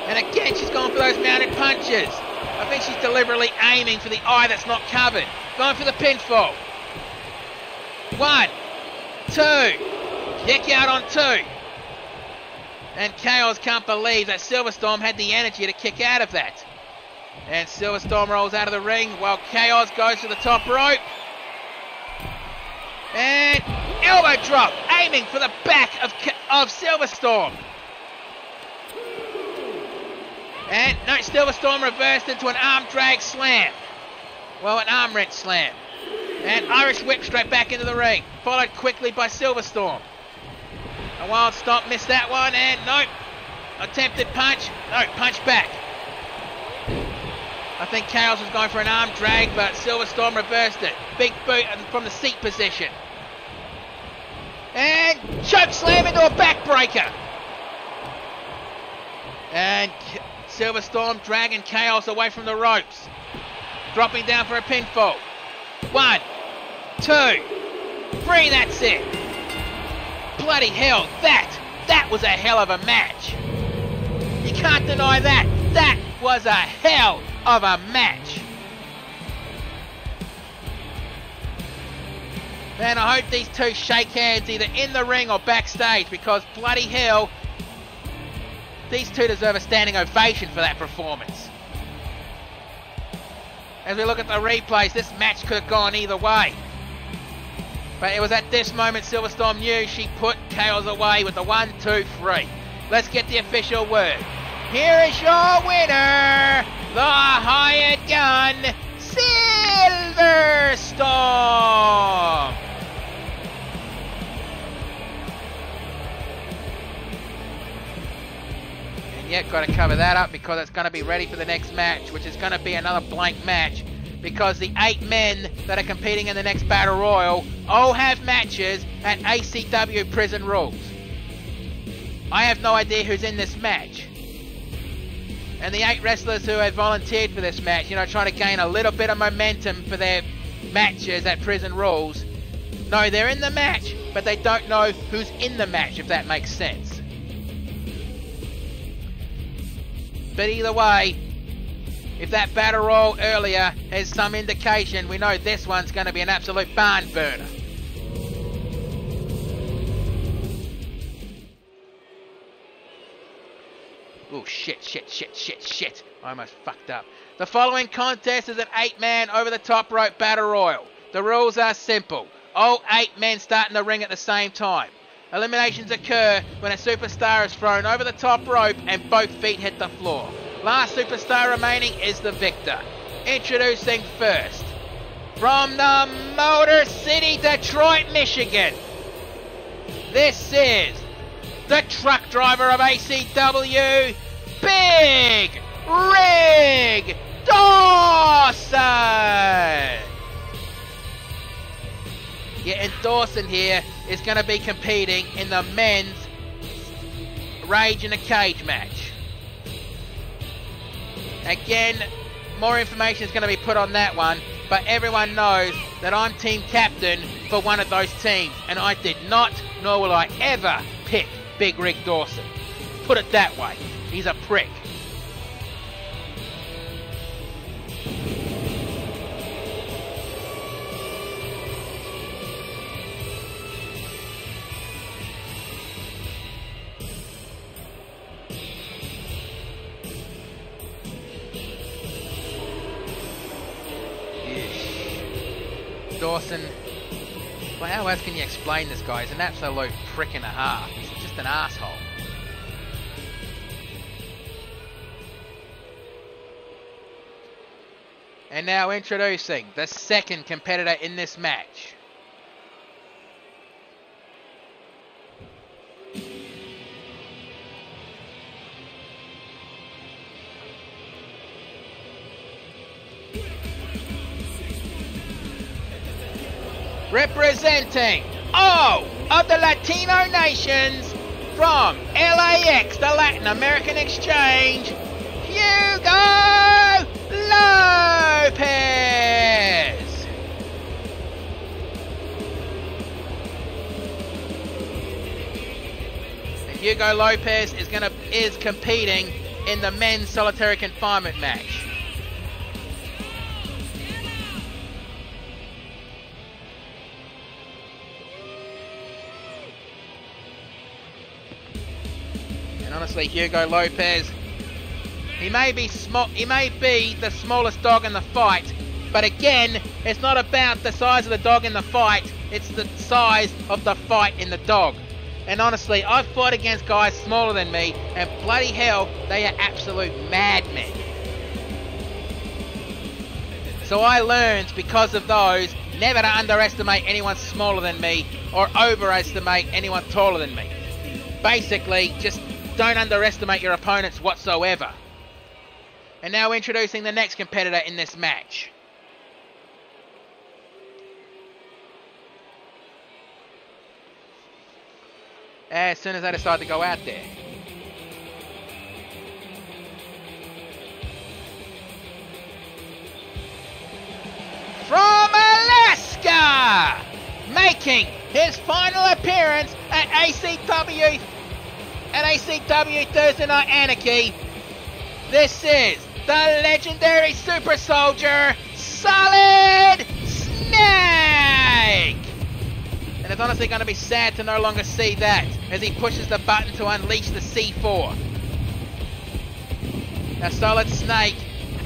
And again, she's going for those mounted punches. I think she's deliberately aiming for the eye that's not covered. Going for the pinfall. 1, 2. Kick out on 2. And Chaos can't believe that Silverstorm had the energy to kick out of that. And Silverstorm rolls out of the ring while Chaos goes to the top rope. And elbow drop, aiming for the back of Silverstorm. And no, Silverstorm reversed into an arm drag slam. Well, an arm wrench slam. And Irish whip straight back into the ring. Followed quickly by Silverstorm. A wild stomp, missed that one, and nope. Attempted punch. No, punch back. I think Chaos was going for an arm drag, but Silverstorm reversed it. Big boot from the seat position. And choke slam into a backbreaker. And Silverstorm dragging Chaos away from the ropes. Dropping down for a pinfall. 1, 2, 3, that's it. Bloody hell, that was a hell of a match. You can't deny that. That was a hell of a match. Man, I hope these two shake hands either in the ring or backstage, because bloody hell, these two deserve a standing ovation for that performance. As we look at the replays, this match could have gone either way. But it was at this moment Silverstorm knew she put Chaos away with the 1, 2, 3. Let's get the official word. Here is your winner, the hired gun, Silverstorm. And yet, got to cover that up because it's going to be ready for the next match, which is going to be another blank match because the 8 men that are competing in the next Battle Royal all have matches at ACW Prison Rules. I have no idea who's in this match. And the 8 wrestlers who have volunteered for this match, you know, trying to gain a little bit of momentum for their matches at Prison Rules, no, they're in the match, but they don't know who's in the match, if that makes sense. But either way, if that Battle Royal earlier has some indication, we know this one's going to be an absolute barn burner. Oh, shit. I almost fucked up. The following contest is an 8-man over-the-top rope Battle Royal. The rules are simple. All 8 men start in the ring at the same time. Eliminations occur when a superstar is thrown over the top rope and both feet hit the floor. Last superstar remaining is the victor. Introducing first, from the Motor City, Detroit, Michigan, this is the truck driver of ACW, Big Rig Dawson! Yeah, and Dawson here is going to be competing in the men's Rage in a Cage match. Again, more information is going to be put on that one, but everyone knows that I'm team captain for one of those teams, and I did not, nor will I ever, pick Big Rig Dawson. Put it that way. He's a prick. Dawson, well, how else can you explain this guy? He's an absolute prick and a half. He's just an asshole. And now introducing the second competitor in this match. Representing all of the Latino nations from LAX, the Latin American Exchange, Hugo Lopez. And Hugo Lopez is competing in the men's solitary confinement match. And honestly, Hugo Lopez, he may be the smallest dog in the fight, but again, it's not about the size of the dog in the fight, it's the size of the fight in the dog. And honestly, I've fought against guys smaller than me, and bloody hell, they are absolute madmen. So I learned, because of those, never to underestimate anyone smaller than me, or overestimate anyone taller than me. Basically, just don't underestimate your opponents whatsoever. And now introducing the next competitor in this match. As soon as I decide to go out there. From Alaska, making his final appearance at ACW Thursday Night Anarchy, this is the legendary super soldier, Solid Snake! And it's honestly going to be sad to no longer see that as he pushes the button to unleash the C4. Now Solid Snake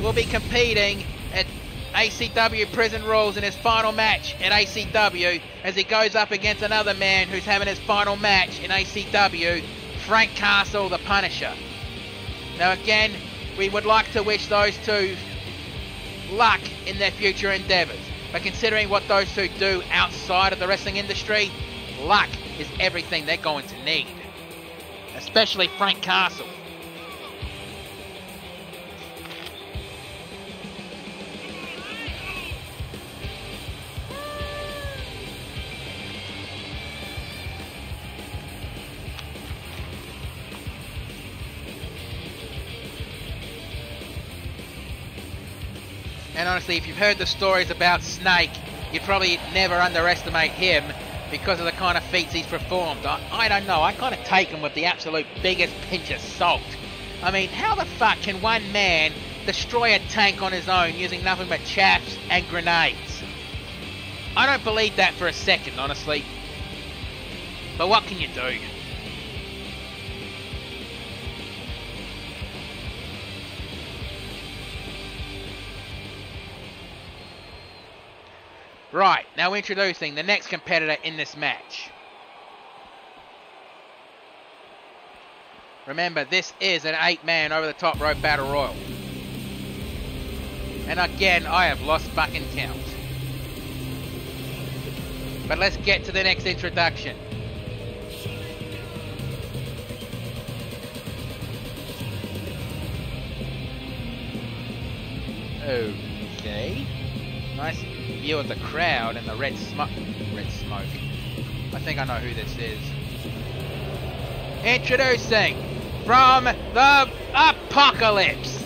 will be competing at ACW Prison Rules in his final match at ACW as he goes up against another man who's having his final match in ACW, Frank Castle, the Punisher. Now again, we would like to wish those two luck in their future endeavours. But considering what those two do outside of the wrestling industry, luck is everything they're going to need. Especially Frank Castle. And honestly, if you've heard the stories about Snake, you'd probably never underestimate him because of the kind of feats he's performed. I don't know, I kind of take him with the absolute biggest pinch of salt. I mean, how the fuck can one man destroy a tank on his own using nothing but chaps and grenades? I don't believe that for a second, honestly. But what can you do? Right, now introducing the next competitor in this match. Remember, this is an 8-man over-the-top rope battle royal. And again, I have lost fucking count. But let's get to the next introduction. Okay. Nice view of the crowd and the red smoke. I think I know who this is. Introducing from the Apocalypse,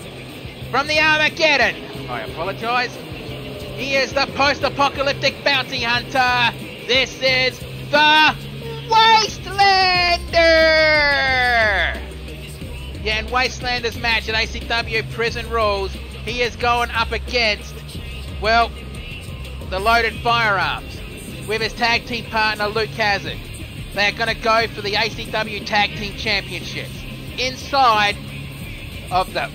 from the Armageddon. I apologise. He is the post-apocalyptic bounty hunter. This is the Wastelander. Yeah, in Wastelander's match at ACW Prison Rules, he is going up against, well, the Loaded Firearms with his tag team partner Luke Hazard. They are going to go for the ACW Tag Team Championships inside of the,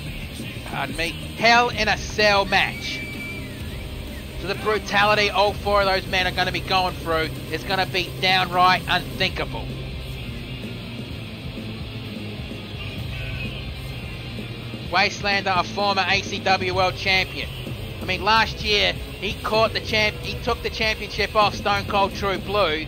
Hell in a Cell match. So the brutality all four of those men are going to be going through is going to be downright unthinkable. Wastelander, a former ACW World Champion. I mean, last year he took the championship off Stone Cold True Blue,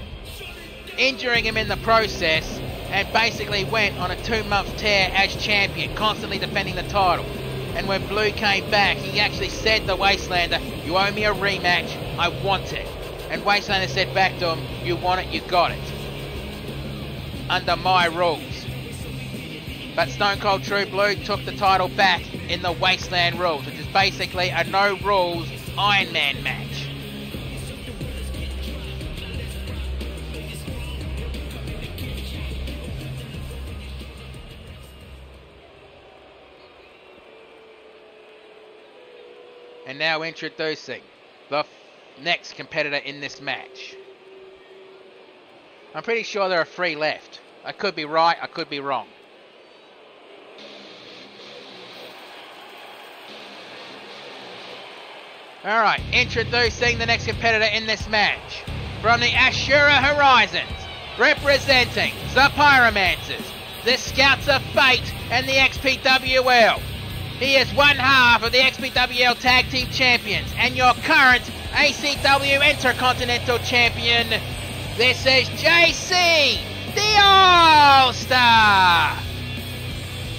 injuring him in the process, and basically went on a 2-month tear as champion, constantly defending the title. And when Blue came back, he actually said to Wastelander, "You owe me a rematch, I want it." And Wastelander said back to him, "You want it, you got it. Under my rules." But Stone Cold True Blue took the title back in the Wasteland Rules, which is basically a no-rules Iron Man match. And now introducing the next competitor in this match. I'm pretty sure there are 3 left. I could be right, I could be wrong. Alright, introducing the next competitor in this match. From the Ashura Horizons, representing the Pyromancers, the Scouts of Fate, and the XPWL. He is one half of the XPWL Tag Team Champions and your current ACW Intercontinental Champion. This is JC, the All-Star.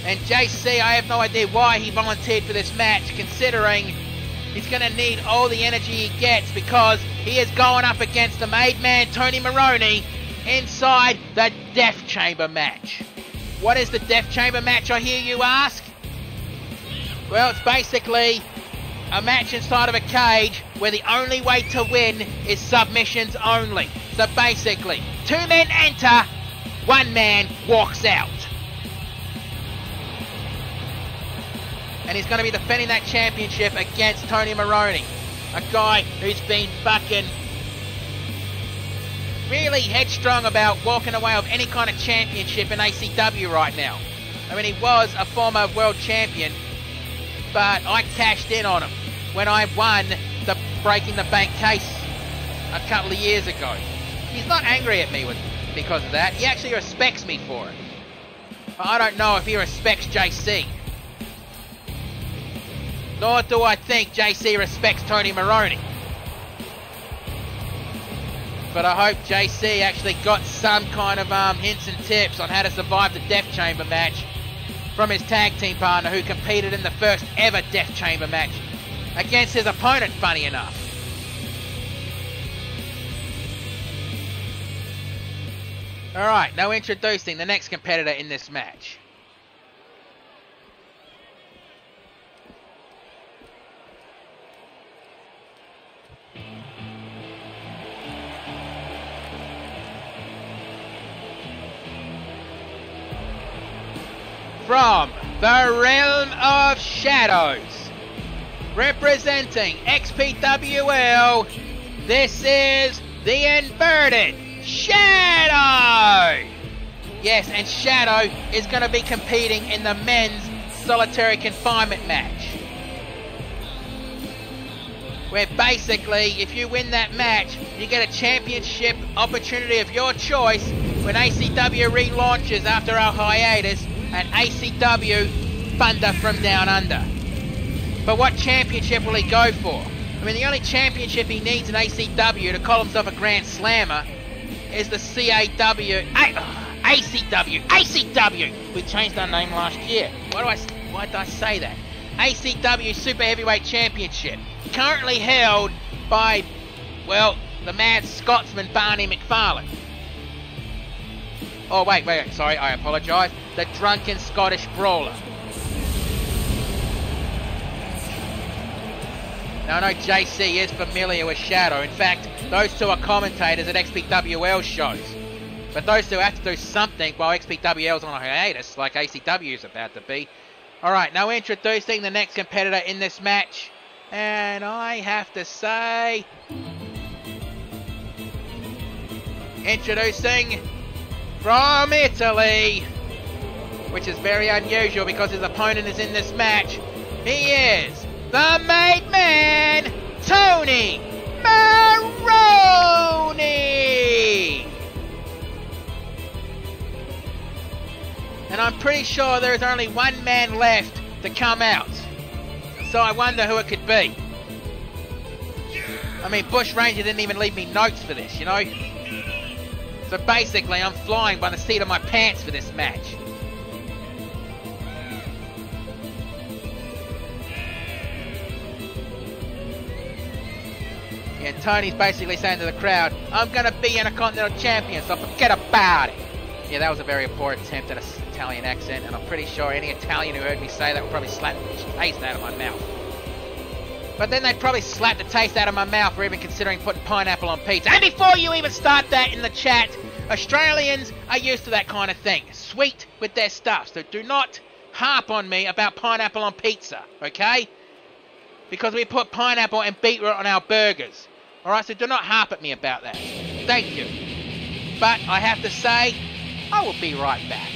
And JC, I have no idea why he volunteered for this match, considering he's going to need all the energy he gets because he is going up against the made man Tony Maroney inside the Death Chamber match. What is the Death Chamber match, I hear you ask? Well, it's basically a match inside of a cage where the only way to win is submissions only. So basically, 2 men enter, 1 man walks out. And he's going to be defending that championship against Tony Maroney, a guy who's been fucking really headstrong about walking away with any kind of championship in ACW right now. I mean, he was a former world champion, but I cashed in on him when I won the Breaking the Bank case a couple of years ago. He's not angry at me because of that. He actually respects me for it. But I don't know if he respects JC. Nor do I think JC respects Tony Maroney. But I hope JC actually got some kind of hints and tips on how to survive the Death Chamber match from his tag team partner who competed in the first ever Death Chamber match against his opponent, funny enough. Alright, now introducing the next competitor in this match. from the realm of shadows, representing XPWL, this is the Inverted Shadow! Yes, and Shadow is going to be competing in the men's solitary confinement match, where basically, if you win that match, you get a championship opportunity of your choice when ACW relaunches after our hiatus, and ACW Thunder from Down Under. But what championship will he go for? I mean, the only championship he needs in ACW to call himself a Grand Slammer is the ACW! We changed our name last year. Why did I say that? ACW Super Heavyweight Championship. Currently held by, well, the mad Scotsman Barney McFarlane. Oh, wait, sorry, I apologise. The Drunken Scottish Brawler. Now, I know JC is familiar with Shadow. In fact, those two are commentators at XPWL shows. But those two have to do something while XPWL's on a hiatus, like ACW is about to be. Alright, now introducing the next competitor in this match. And I have to say... Introducing from Italy, which is very unusual because his opponent is in this match. He is the made man, Tony Maroney! And I'm pretty sure there is only one man left to come out. So I wonder who it could be. I mean, Bush Ranger didn't even leave me notes for this, you know? So basically, I'm flying by the seat of my pants for this match. And Tony's basically saying to the crowd, I'm going to be Intercontinental Champion, so forget about it. Yeah, that was a very poor attempt at an Italian accent, and I'm pretty sure any Italian who heard me say that would probably slap the taste out of my mouth. But then they'd probably slap the taste out of my mouth for even considering putting pineapple on pizza. And before you even start that in the chat, Australians are used to that kind of thing. Sweet with their stuff. So do not harp on me about pineapple on pizza, okay? Because we put pineapple and beetroot on our burgers. Alright, so do not harp at me about that. Thank you. But I have to say, I will be right back.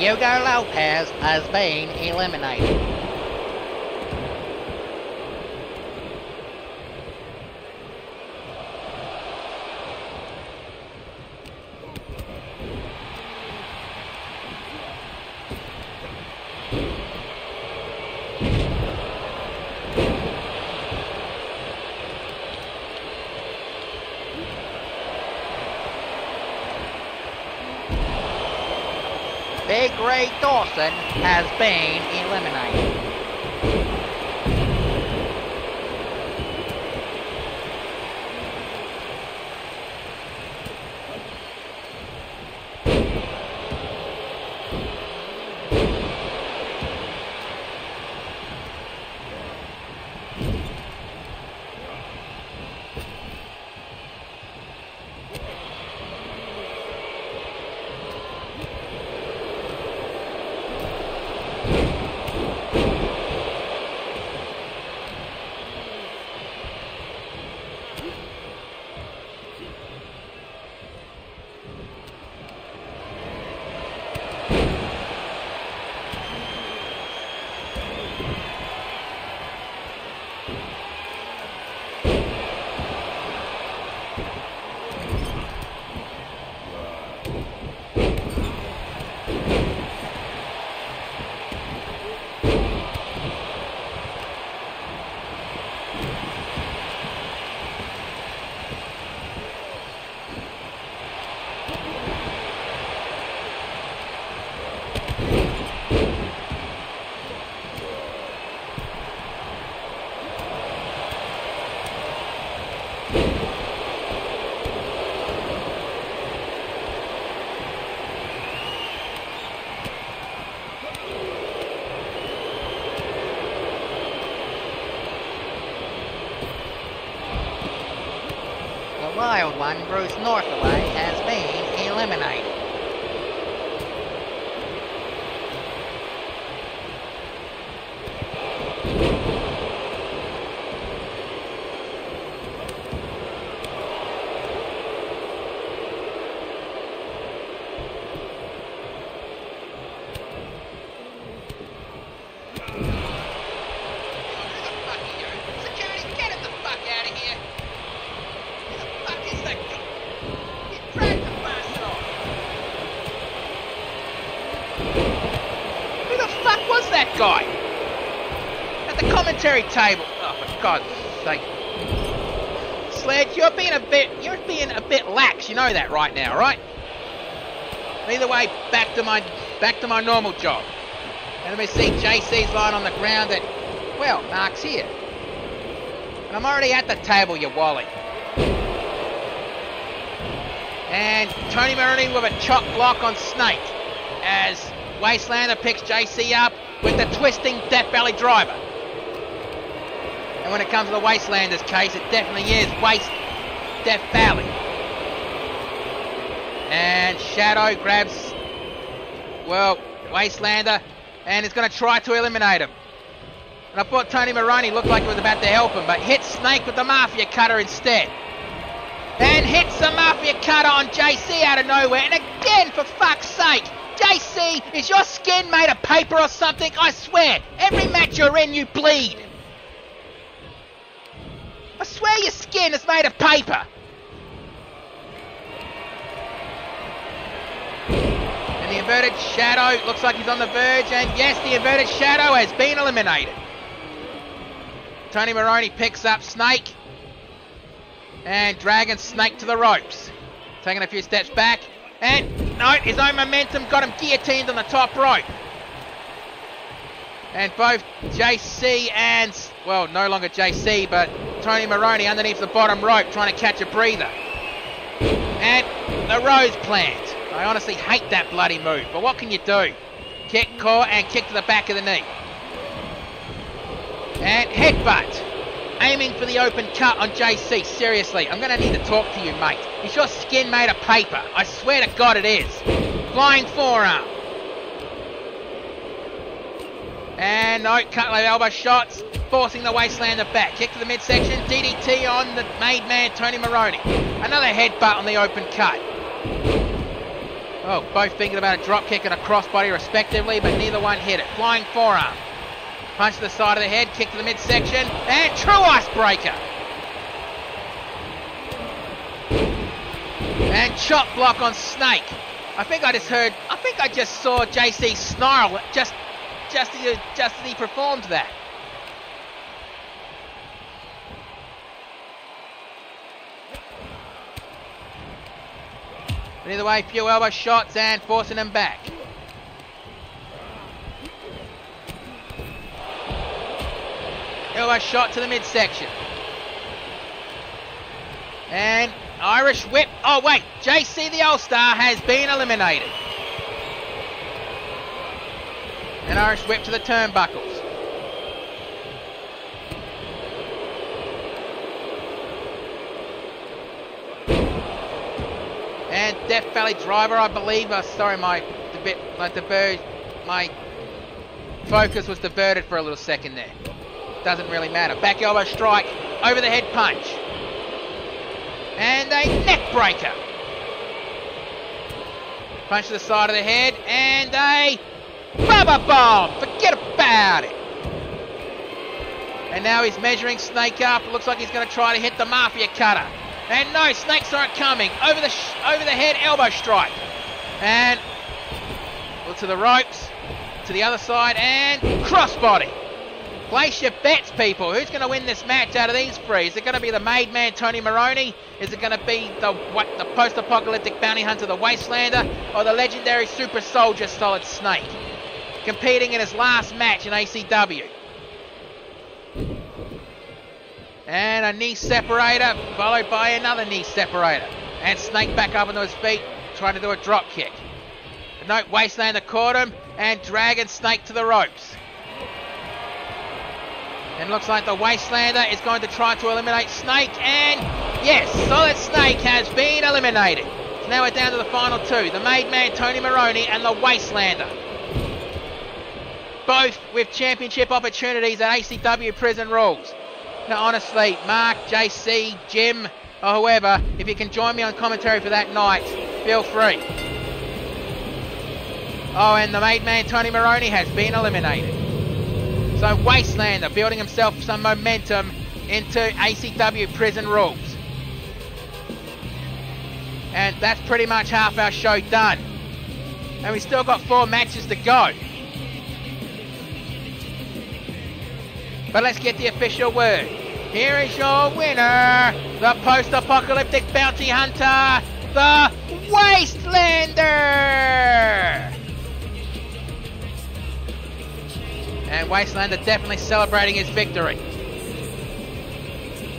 Hugo Lopez has been eliminated. Big Ray Dawson has been eliminated. The wild one, Bruce Northaway, has been eliminated. Guy at the commentary table. Oh, for God's sake, Sledge, you're being a bit lax. You know that right now, right? Either way, back to my normal job. And let me see JC's lying on the ground. And well, Mark's here, and I'm already at the table, you wally. And Tony Maroney with a chop block on Snake as Wastelander picks JC up with the twisting Death Valley driver. And when it comes to the Wastelander's case, it definitely is Death Valley. And Shadow grabs, well, Wastelander and is going to try to eliminate him. And I thought Tony Maroney looked like he was about to help him, but hits Snake with the Mafia Cutter instead. And hits the Mafia Cutter on JC out of nowhere. And again, for fuck's sake, JC, is your skin made of paper or something? I swear, every match you're in, you bleed. I swear your skin is made of paper. And the inverted shadow, looks like he's on the verge, and yes, the inverted shadow has been eliminated. Tony Maroney picks up Snake, and dragging Snake to the ropes. Taking a few steps back, and no, his own momentum got him guillotined on the top rope. And both JC and, well, no longer JC, but Tony Maroney underneath the bottom rope trying to catch a breather. And the rose plant. I honestly hate that bloody move, but what can you do? Kick, core, and kick to the back of the knee. And headbutt. Aiming for the open cut on JC. Seriously, I'm going to need to talk to you, mate. Is your skin made of paper? I swear to God it is. Flying forearm. And no, cut like elbow shots, forcing the Wastelander back. Kick to the midsection, DDT on the made man, Tony Maroney. Another headbutt on the open cut. Oh, both thinking about a drop kick and a crossbody respectively, but neither one hit it. Flying forearm. Punch to the side of the head, kick to the midsection, and true icebreaker. And chop block on Snake. I think I just saw JC snarl just as he performed that. But either way, a few elbow shots and forcing him back. Elbow shot to the midsection. And Irish whip. Oh wait, JC the All-Star has been eliminated. An Irish whip to the turnbuckles. And Death Valley Driver, I believe. Sorry, my focus was diverted for a little second there. Doesn't really matter. Back elbow strike, over the head punch. And a neck breaker. Punch to the side of the head, and a Bubba Bomb! Forget about it! And now he's measuring Snake up. Looks like he's going to try to hit the Mafia Cutter. And no, Snakes aren't coming. Over the head elbow strike. And well, to the ropes, to the other side, and crossbody. Place your bets, people. Who's going to win this match out of these three? Is it going to be the made man, Tony Maroney? Is it going to be the post-apocalyptic bounty hunter, the Wastelander? Or the legendary super soldier, Solid Snake? Competing in his last match in ACW. And a knee separator, followed by another knee separator. And Snake back up onto his feet, trying to do a drop kick. But no, Wastelander caught him, and dragging Snake to the ropes. And looks like the Wastelander is going to try to eliminate Snake, and yes, Solid Snake has been eliminated. So now we're down to the final two, the made man Tony Maroney and the Wastelander. Both with championship opportunities at ACW Prison Rules. Now honestly, Mark, JC, Jim, or whoever, if you can join me on commentary for that night, feel free. Oh, and the made man Tony Maroney has been eliminated. So Wastelander building himself some momentum into ACW Prison Rules. And that's pretty much half our show done. And we've still got 4 matches to go. But let's get the official word. Here is your winner, the post-apocalyptic bounty hunter, the Wastelander! And Wastelander definitely celebrating his victory.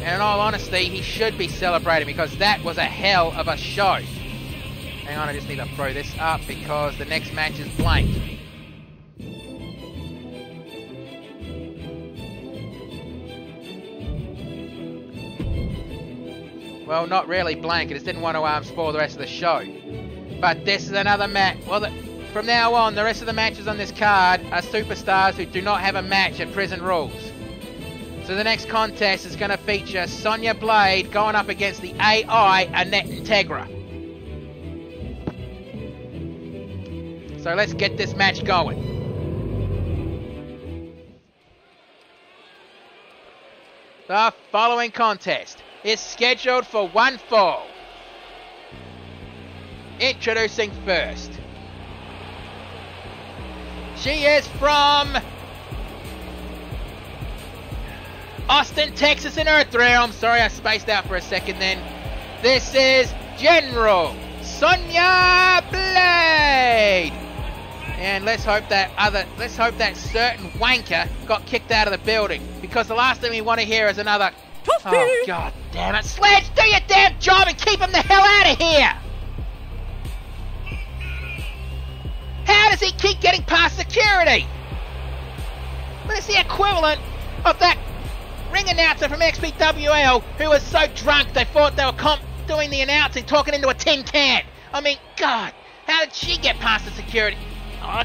And in all honesty, he should be celebrating because that was a hell of a show. Hang on, I just need to throw this up because the next match is blank. Well, not really blank. I just didn't want to spoil the rest of the show. But this is another match. Well, from now on, the rest of the matches on this card are superstars who do not have a match at Prison Rules. So the next contest is going to feature Sonya Blade going up against the AI Annette Integra. So let's get this match going. The following contest is scheduled for one fall. Introducing first, She is from Austin, Texas in Earth Realm. Sorry, I spaced out for a second then. This is General Sonya Blade. And let's hope that certain wanker got kicked out of the building. Because the last thing we want to hear is another... Oh, god damn it. Sledge, do your damn job and keep him the hell out of here! How does he keep getting past security? But it's the equivalent of that ring announcer from XPWL who was so drunk they thought they were doing the announcing, talking into a tin can. I mean, god, how did she get past the security? Oh,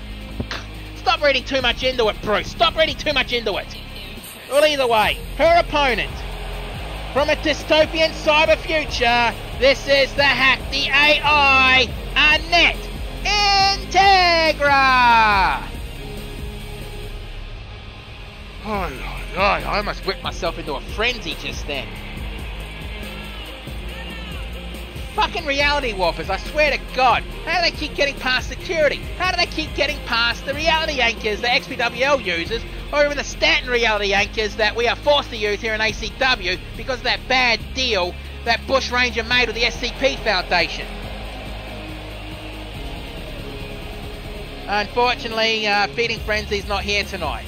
stop reading too much into it, Bruce. Stop reading too much into it. Well, either way, her opponent from a dystopian cyber future, this is the AI, Annette Integra. Oh my god, I almost whipped myself into a frenzy just then. Fucking reality warpers, I swear to god. How do they keep getting past security? How do they keep getting past the reality anchors that XPWL uses, or even the Stanton reality anchors that we are forced to use here in ACW because of that bad deal that Bush Ranger made with the SCP Foundation? Unfortunately, Feeding Frenzy's not here tonight.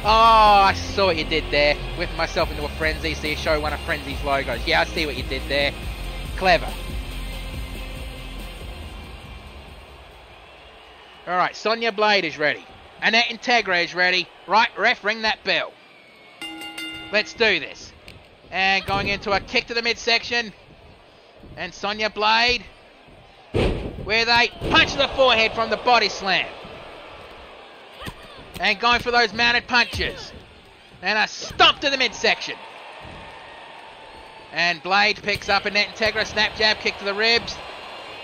Oh, I saw what you did there. Whipping myself into a frenzy so you show one of Frenzy's logos. Yeah, I see what you did there. Clever. Alright, Sonya Blade is ready. Annette Integra is ready. Right, ref, ring that bell. Let's do this. And going into a kick to the midsection. And Sonya Blade with a punch to the forehead from the body slam. And going for those mounted punches. And a stomp to the midsection. And Blade picks up Annette Integra, snap jab, kick to the ribs.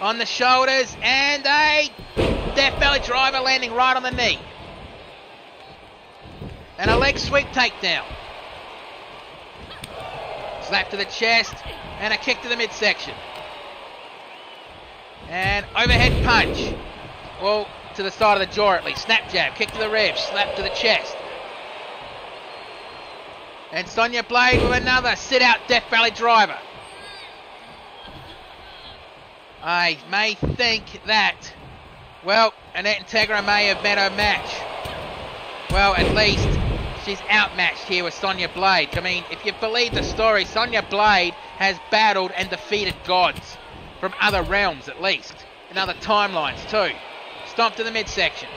On the shoulders. And a death belly driver landing right on the knee. And a leg sweep takedown. Slap to the chest. And a kick to the midsection. And overhead punch. Well, to the side of the jaw at least. Snap jab, kick to the ribs, slap to the chest. And Sonya Blade with another sit-out Death Valley driver. I may think that, well, Annette Integra may have met her match. Well, at least she's outmatched here with Sonya Blade. I mean, if you believe the story, Sonya Blade has battled and defeated gods from other realms at least, and other timelines too. Stomp to the midsection.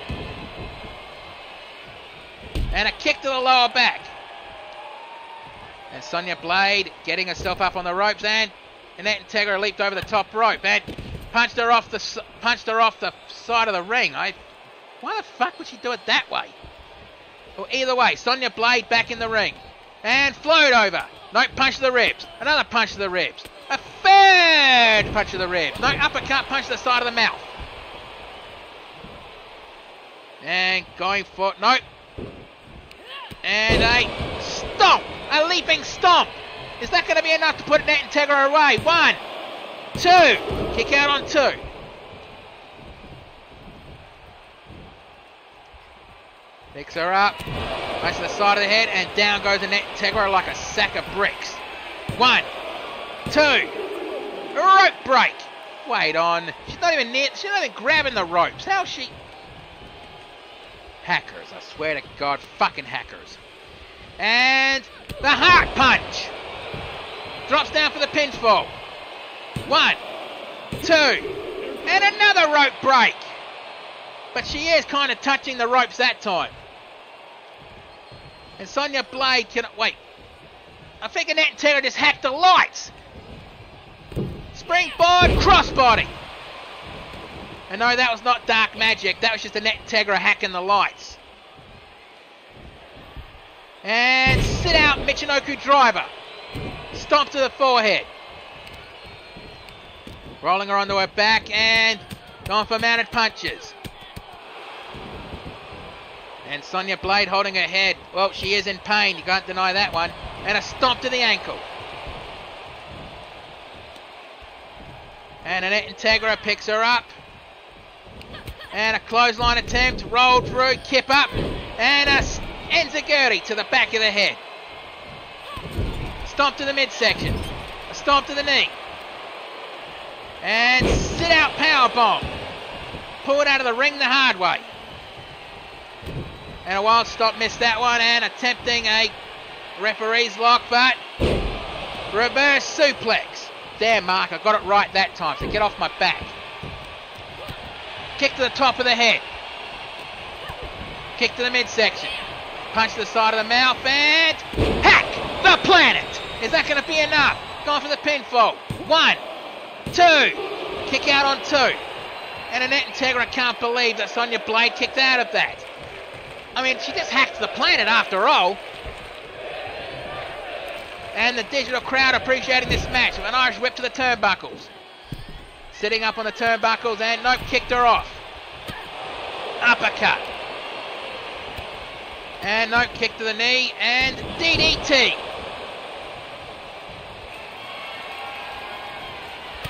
And a kick to the lower back. And Sonya Blade getting herself up on the ropes, and Annette Integra leaped over the top rope and punched her off the side of the ring. Why the fuck would she do it that way? Well, either way, Sonya Blade back in the ring. And float over. Nope, punch to the ribs. Another punch to the ribs. A third punch to the ribs. No, uppercut punch to the side of the mouth. And going for... Nope. And a stomp. A leaping stomp. Is that going to be enough to put Annette Integra away? 1, 2. Kick out on 2. Picks her up. Punch to the side of the head. And down goes Annette Integra like a sack of bricks. 1, 2. Rope break. Wait on. She's not even near... She's not even grabbing the ropes. How's she... Hackers, I swear to God, fucking hackers. And the heart punch. Drops down for the pinfall. 1, 2. And another rope break. But she is kind of touching the ropes that time. And Sonya Blade cannot... Wait. I think Annette Integra just hacked the lights. Springboard crossbody. And no, that was not dark magic. That was just Annette Integra hacking the lights. And sit out Michinoku driver. Stomp to the forehead. Rolling her onto her back and going for mounted punches. And Sonya Blade holding her head. Well, she is in pain. You can't deny that one. And a stomp to the ankle. And Annette Integra picks her up. And a clothesline attempt. Rolled through. Kip up. And a enziguri to the back of the head. Stomp to the midsection. A stomp to the knee. And sit out powerbomb. Pull it out of the ring the hard way. And a wild stop, missed that one. And attempting a referee's lock, but reverse suplex. There, Mark, I got it right that time, so get off my back. Kick to the top of the head. Kick to the midsection. Punch to the side of the mouth and hack the planet. Is that going to be enough? Going for the pinfall. 1, 2. Kick out on 2. And Annette Integra can't believe that Sonya Blade kicked out of that. I mean, she just hacked the planet after all. And the digital crowd appreciating this match with an Irish whip to the turnbuckles. Sitting up on the turnbuckles and nope, kicked her off. Uppercut. And nope, kick to the knee and DDT.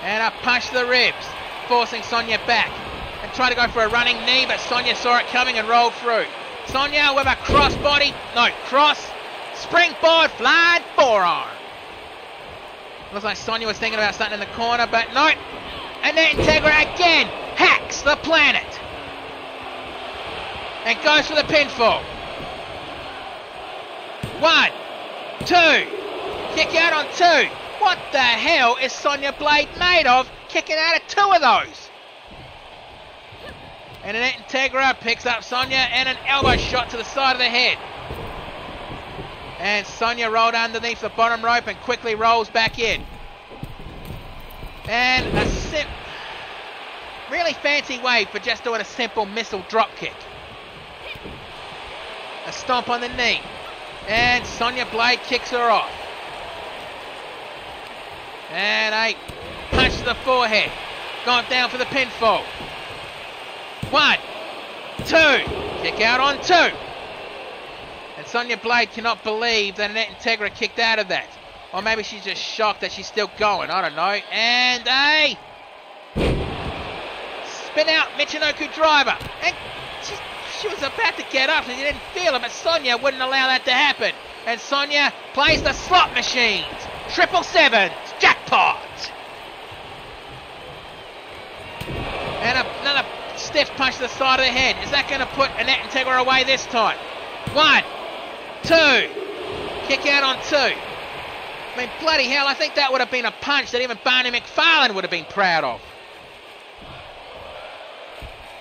And a punch to the ribs, forcing Sonya back. And tried to go for a running knee, but Sonya saw it coming and rolled through. Sonya with a cross springboard flying forearm. Looks like Sonya was thinking about something in the corner, but no. Annette Integra again hacks the planet. And goes for the pinfall. 1, 2. Kick out on 2. What the hell is Sonya Blade made of, kicking out of 2 of those? And Annette Integra picks up Sonya and an elbow shot to the side of the head. And Sonya rolled underneath the bottom rope and quickly rolls back in. And a really fancy way for just doing a simple missile drop kick. A stomp on the knee. And Sonya Blade kicks her off. And a punch to the forehead. Going down for the pinfall. 1, 2. Kick out on 2. And Sonya Blade cannot believe that Annette Integra kicked out of that. Or maybe she's just shocked that she's still going. I don't know. And a spin out Michinoku driver. And she was about to get up and she didn't feel it, but Sonya wouldn't allow that to happen. And Sonya plays the slot machines. 777s. Jackpot. And another stiff punch to the side of the head. Is that going to put Annette Integra away this time? 1, 2. Kick out on 2. I mean, bloody hell, I think that would have been a punch that even Barney McFarlane would have been proud of.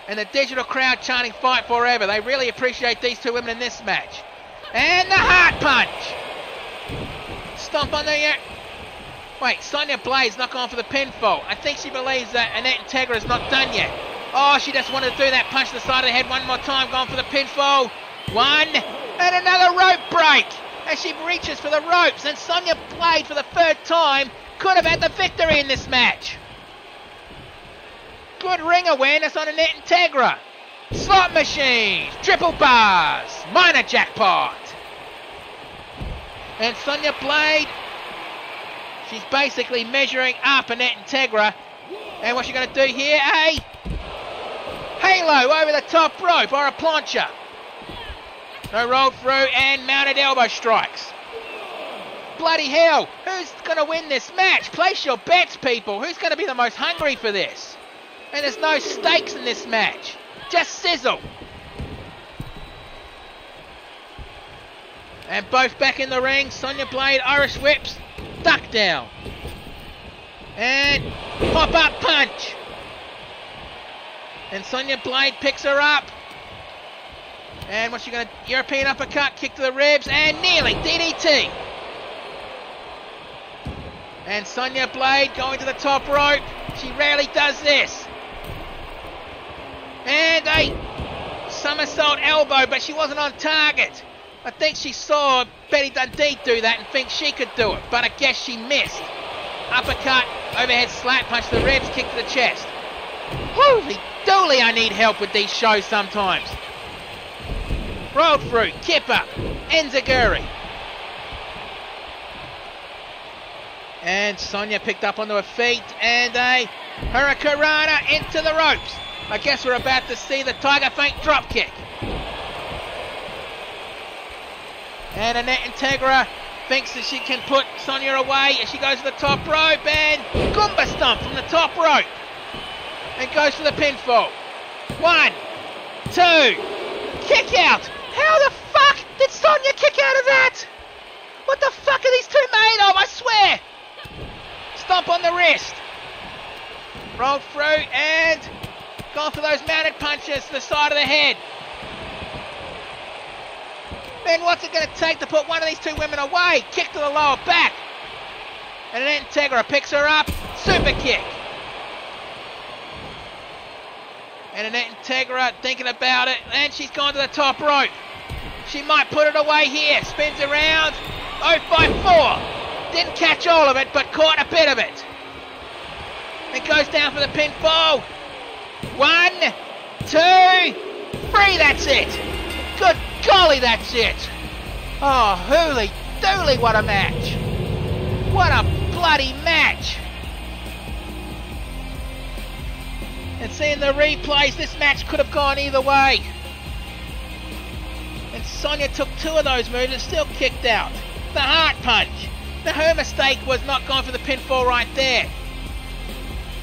And the digital crowd chanting fight forever. They really appreciate these 2 women in this match. And the heart punch. Stomp on the... Wait, Sonya Blade's not going for the pinfall. I think she believes that Annette Integra is not done yet. Oh, she just wanted to do that punch to the side of the head one more time, going for the pinfall. 1, and another rope break. As she reaches for the ropes, and Sonya Blade for the 3rd time could have had the victory in this match. Good ring awareness on Annette Integra. Slot machines, triple bars, minor jackpot. And Sonya Blade, she's basically measuring up Annette Integra. And what's she going to do here? A halo over the top rope or a plancha. No roll through and mounted elbow strikes. Bloody hell, who's going to win this match? Place your bets, people. Who's going to be the most hungry for this? And there's no stakes in this match. Just sizzle. And both back in the ring. Sonya Blade, Irish whips, duck down. And pop-up punch. And Sonya Blade picks her up. And what's she going to... European uppercut, kick to the ribs, and kneeling DDT. And Sonya Blade going to the top rope. She rarely does this. And a somersault elbow, but she wasn't on target. I think she saw Betty Dundee do that and think she could do it, but I guess she missed. Uppercut, overhead slap, punch to the ribs, kick to the chest. Holy dooly, I need help with these shows sometimes. Rolled through, kip up, Enziguri. And Sonya picked up onto her feet, and a Hurricanrana into the ropes. I guess we're about to see the Tiger Feint drop kick. And Annette Integra thinks that she can put Sonya away as she goes to the top rope, and Goomba Stomp from the top rope. And goes for the pinfall. 1, 2, kick out. How the fuck did Sonya kick out of that? What the fuck are these two made of, I swear? Stomp on the wrist. Rolled through and gone for those mounted punches to the side of the head. Then what's it going to take to put one of these two women away? Kick to the lower back. And then Integra picks her up. Super kick. And Annette Integra thinking about it, and she's gone to the top rope. She might put it away here. Spins around. 054. Didn't catch all of it, but caught a bit of it. It goes down for the pinfall. 1, 2, 3. That's it. Good golly, that's it. Oh, hooly dooly, what a match. What a bloody match. And seeing the replays, this match could have gone either way. And Sonya took 2 of those moves and still kicked out. The heart punch. Now her mistake was not going for the pinfall right there.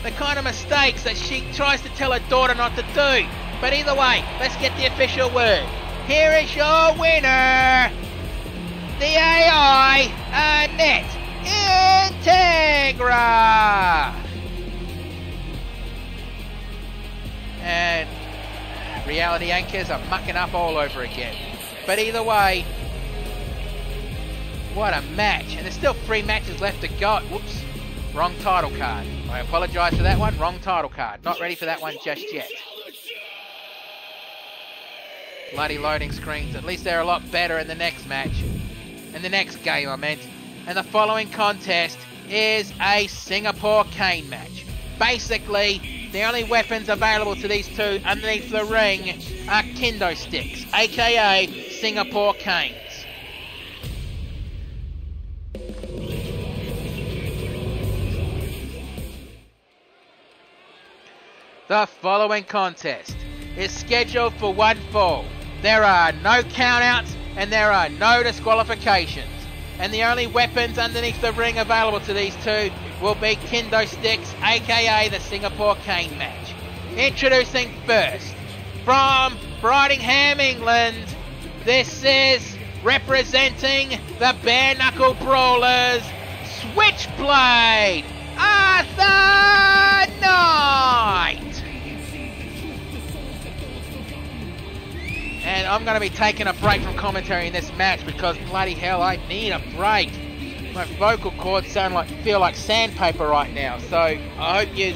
The kind of mistakes that she tries to tell her daughter not to do. But either way, let's get the official word. Here is your winner, the AI Annette Integra. And reality anchors are mucking up all over again. But either way, what a match. And there's still 3 matches left to go. Whoops, wrong title card. I apologise for that one, wrong title card. Not ready for that one just yet. Bloody loading screens. At least they're a lot better in the next match. In the next game, I meant. And the following contest is a Singapore cane match. Basically, the only weapons available to these two underneath the ring are kendo sticks, aka Singapore canes. The following contest is scheduled for 1 fall. There are no countouts and there are no disqualifications. And the only weapons underneath the ring available to these two will be kendo sticks, aka the Singapore cane match. Introducing first, from Bridingham, England, this is representing the Bare Knuckle Brawlers, Switchblade, Arthur Knight. And I'm going to be taking a break from commentary in this match because bloody hell, I need a break. My vocal cords feel like sandpaper right now. So I hope you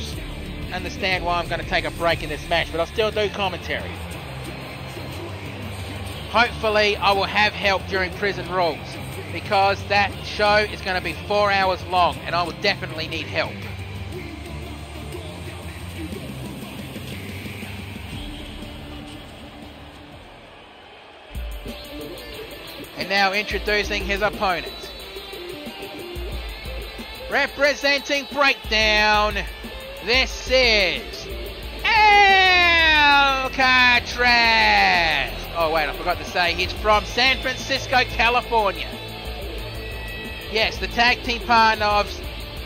understand why I'm going to take a break in this match, but I'll still do commentary. Hopefully I will have help during Prison Rules because that show is going to be 4 hours long and I will definitely need help. And now introducing his opponent. Representing Breakdown, this is Alcatraz. Oh wait, I forgot to say, he's from San Francisco, California. Yes, the tag team partner of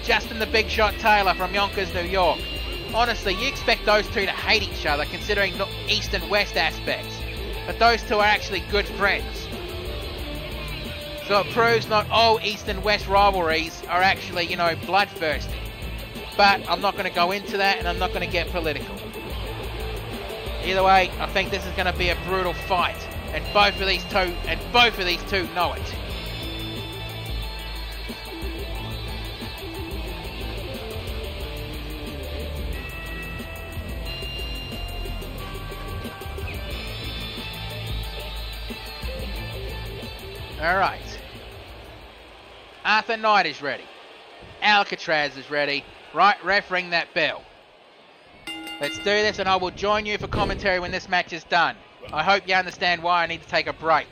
Justin the Big Shot Taylor from Yonkers, New York. Honestly, you expect those two to hate each other considering East and West aspects. But those two are actually good friends. So it proves not all East and West rivalries are actually, bloodthirsty. But I'm not going to go into that and I'm not going to get political. Either way, I think this is going to be a brutal fight. And both of these two know it. Alright. Arthur Knight is ready. Alcatraz is ready. Right, ref, ring that bell. Let's do this and I will join you for commentary when this match is done. I hope you understand why I need to take a break.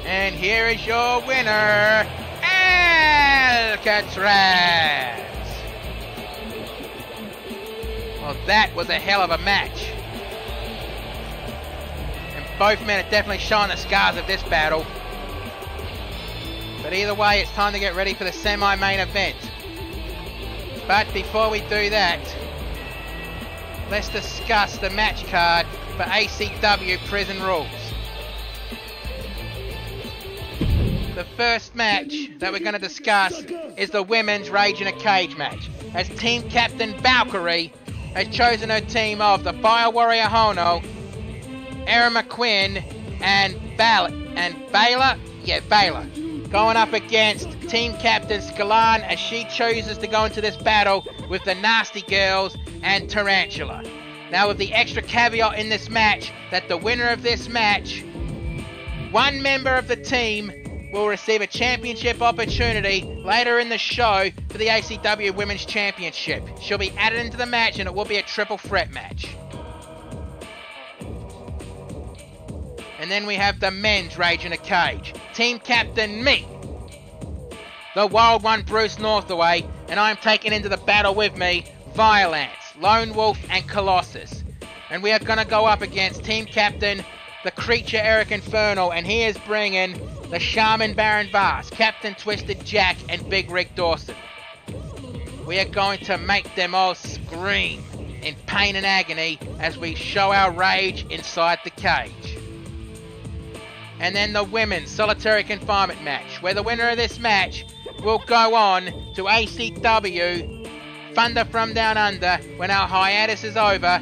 And here is your winner, Alcatraz. Well, that was a hell of a match. And both men are definitely showing the scars of this battle. But either way, it's time to get ready for the semi-main event. But before we do that, let's discuss the match card for ACW Prison Rules. The first match that we're going to discuss is the women's Rage in a Cage match, as Team Captain Valkyrie has chosen her team of the Fire Warrior Hono, Erin McQuinn, and Baylor, going up against Team Captain Skalan, as she chooses to go into this battle with the Nasty Girls and Tarantula. Now, with the extra caveat in this match that the winner of this match, one member of the team, will receive a championship opportunity later in the show for the ACW Women's Championship. She'll be added into the match, and it will be a triple threat match. And then we have the men's Rage in a Cage. Team Captain me, the Wild One Bruce Northaway, and I'm taking into the battle with me Violence, Lone Wolf, and Colossus. And we are going to go up against Team Captain the Creature Eric Inferno, and he is bringing the Shaman Baron Vars, Captain Twisted Jack, and Big Rick Dawson. We are going to make them all scream in pain and agony as we show our rage inside the cage. And then the women's solitary confinement match, where the winner of this match will go on to ACW Thunder from Down Under when our hiatus is over,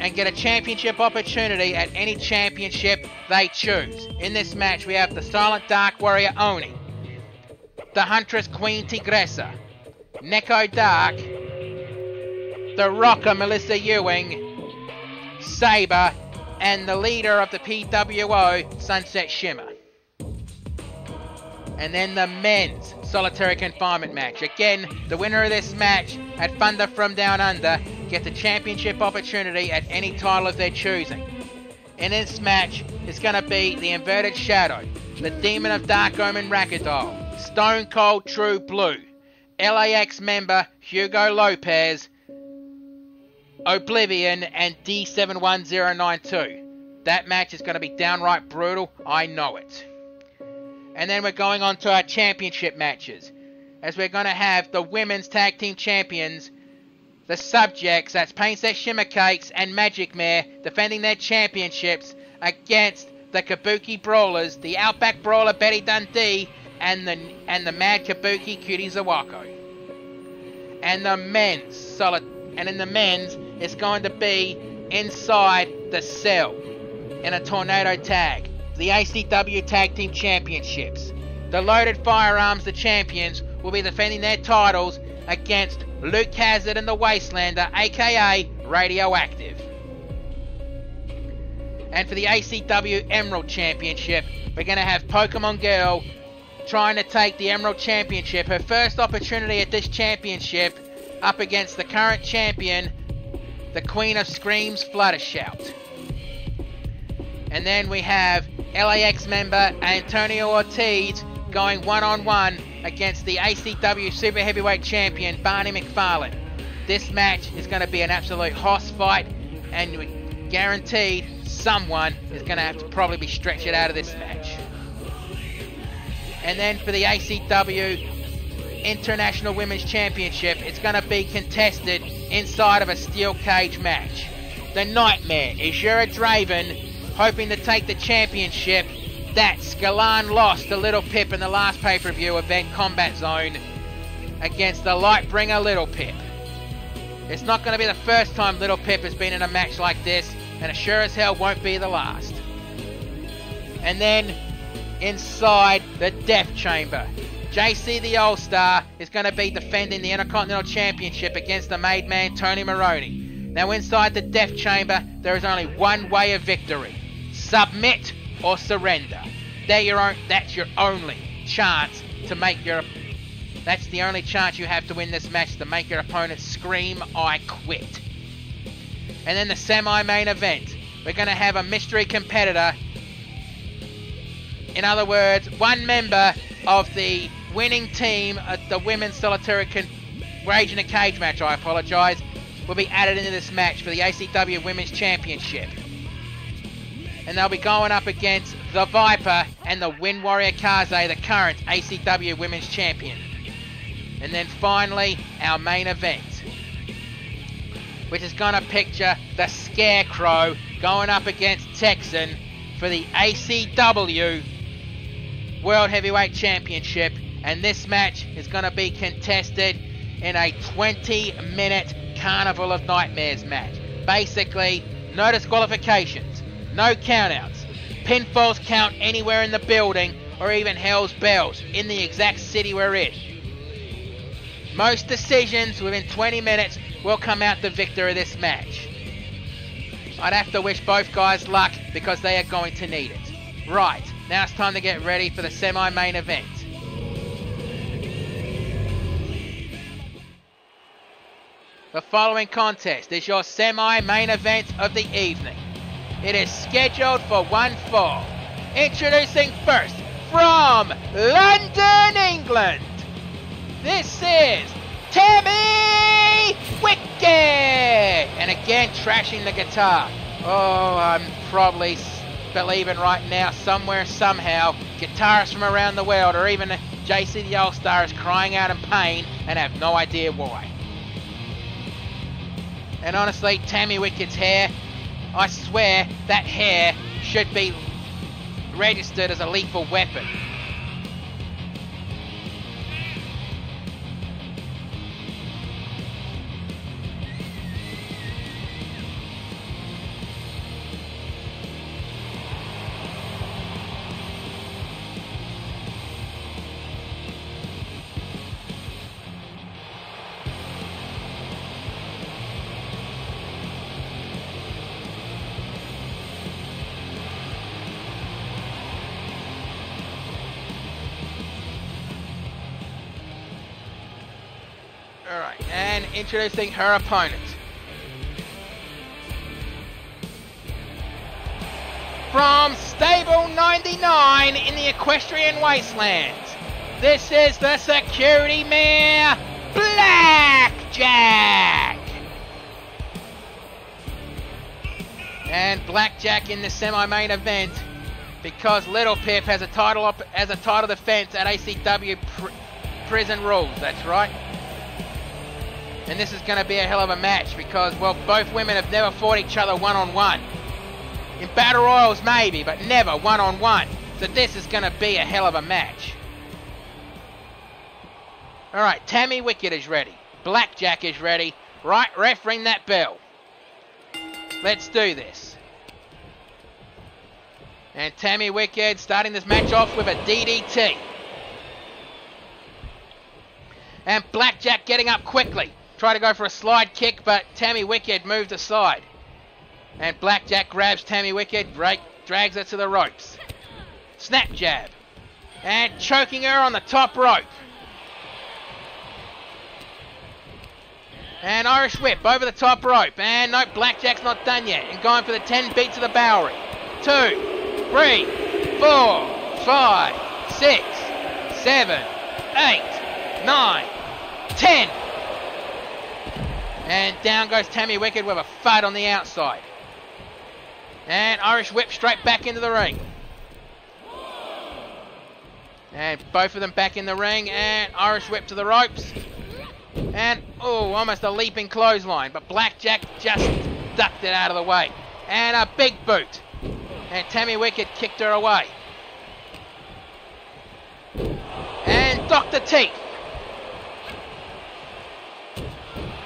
and get a championship opportunity at any championship they choose. In this match, we have the Silent Dark Warrior Oni, the Huntress Queen Tigressa, Neko Dark, the Rocker Melissa Ewing, Saber, and the leader of the PWO, Sunset Shimmer. And then the men's solitary confinement match. Again, the winner of this match at Thunder from Down Under gets a championship opportunity at any title of their choosing. In this match, it's going to be the Inverted Shadow, the Demon of Dark Omen Ragdoll, Stone Cold True Blue, LAX member Hugo Lopez, Oblivion, and D71092. That match is going to be downright brutal, I know it. And then we're going on to our championship matches, as we're going to have the women's tag team champions, the Subjects, that's Painset Shimmer Cakes and Magic Mare, defending their championships against the Kabuki Brawlers, the Outback Brawler Betty Dundee, and the Mad Kabuki Cutie Zawako. And the men's in the men's, it's going to be inside the cell in a tornado tag, the ACW Tag Team Championships. The Loaded Firearms, the champions, will be defending their titles against Luke Hazard and the Wastelander, aka Radioactive. And for the ACW Emerald Championship, we're going to have Pokemon Girl trying to take the Emerald Championship, her first opportunity at this championship, up against the current champion, the Queen of Screams, Fluttershout. And then we have LAX member Antonio Ortiz going one-on-one against the ACW Super Heavyweight Champion, Barney McFarlane. This match is going to be an absolute hoss fight, and we guaranteed someone is going to have to probably be stretched out of this match. And then for the ACW International Women's Championship, it's going to be contested inside of a steel cage match. The Nightmare is Yura Draven, hoping to take the championship that Skalan lost to Little Pip in the last pay-per-view event, Combat Zone, against the Lightbringer Little Pip. It's not going to be the first time Little Pip has been in a match like this, and it sure as hell won't be the last. And then, inside the Death Chamber, JC the All-Star is going to be defending the Intercontinental Championship against the Made Man Tony Maroney. Now, inside the Death Chamber, there is only one way of victory: submit or surrender. That's your only chance to make your. That's the only chance you have to win this match, to make your opponent scream, "I quit." And then the semi-main event, we're going to have a mystery competitor In other words, one member of the winning team at the women's solitary rage in a cage match, I apologise, will be added into this match for the ACW Women's Championship. And they'll be going up against the Viper and the Wind Warrior Kaze, the current ACW Women's Champion. And then finally, our main event, which is going to picture the Scarecrow going up against Texan for the ACW World Heavyweight Championship. And this match is going to be contested in a 20-minute Carnival of Nightmares match. Basically, no disqualifications, no countouts, pinfalls count anywhere in the building, or even Hell's Bells in the exact city we're in. Most decisions within 20 minutes will come out the victor of this match. I'd have to wish both guys luck because they are going to need it. Right, now it's time to get ready for the semi-main event. The following contest is your semi-main event of the evening. It is scheduled for one fall. Introducing first, from London, England, this is Tammy Wicked! And again, trashing the guitar. Oh, I'm probably believing right now, somewhere, somehow, guitarists from around the world, or even JC the All-Star is crying out in pain and have no idea why. And honestly, Tammy Wicked's hair, I swear that hair should be registered as a lethal weapon. Alright, and introducing her opponent. From Stable 99 in the Equestrian Wasteland, this is the Security Mare, Blackjack! And Blackjack in the semi-main event, because Little Pip has a title defense at ACW Prison Rules, that's right. And this is going to be a hell of a match because, well, both women have never fought each other one-on-one. In Battle Royals maybe, but never one-on-one. So this is going to be a hell of a match. Alright, Tammy Wicked is ready. Blackjack is ready. Right, ref, ring that bell. Let's do this. And Tammy Wicked starting this match off with a DDT. And Blackjack getting up quickly. Try to go for a slide kick, but Tammy Wicked moved aside. And Blackjack grabs Tammy Wicked, drags her to the ropes. Snap jab. And choking her on the top rope. And Irish whip over the top rope. And no, Blackjack's not done yet. And going for the 10 beats of the Bowery. 2, 3, 4, 5, 6, 7, 8, 9, 10. And down goes Tammy Wicked with a thud on the outside. And Irish whip straight back into the ring. And both of them back in the ring. And Irish whip to the ropes. And, oh, almost a leaping clothesline. But Blackjack just ducked it out of the way. And a big boot. And Tammy Wicked kicked her away. And Dr. Teeth.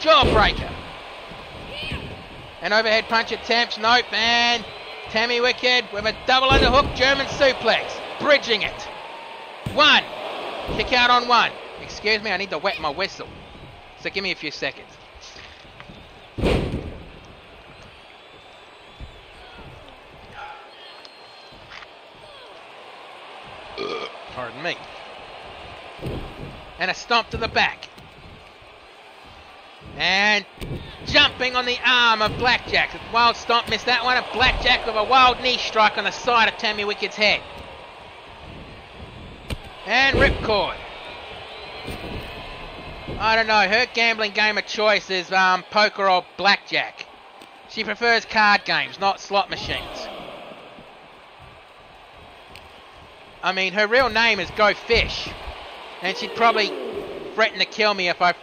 Jawbreaker. An overhead punch attempt, nope, and Tammy Wicked with a double underhook German suplex, bridging it. 1, kick out on 1. Excuse me, I need to wet my whistle. So give me a few seconds. Pardon me. And a stomp to the back. And jumping on the arm of Blackjack. Wild stomp, missed that one. And Blackjack with a wild knee strike on the side of Tammy Wicked's head. And ripcord. I don't know, her gambling game of choice is poker or blackjack. She prefers card games, not slot machines. I mean, her real name is Go Fish. And she'd probably threaten to kill me if I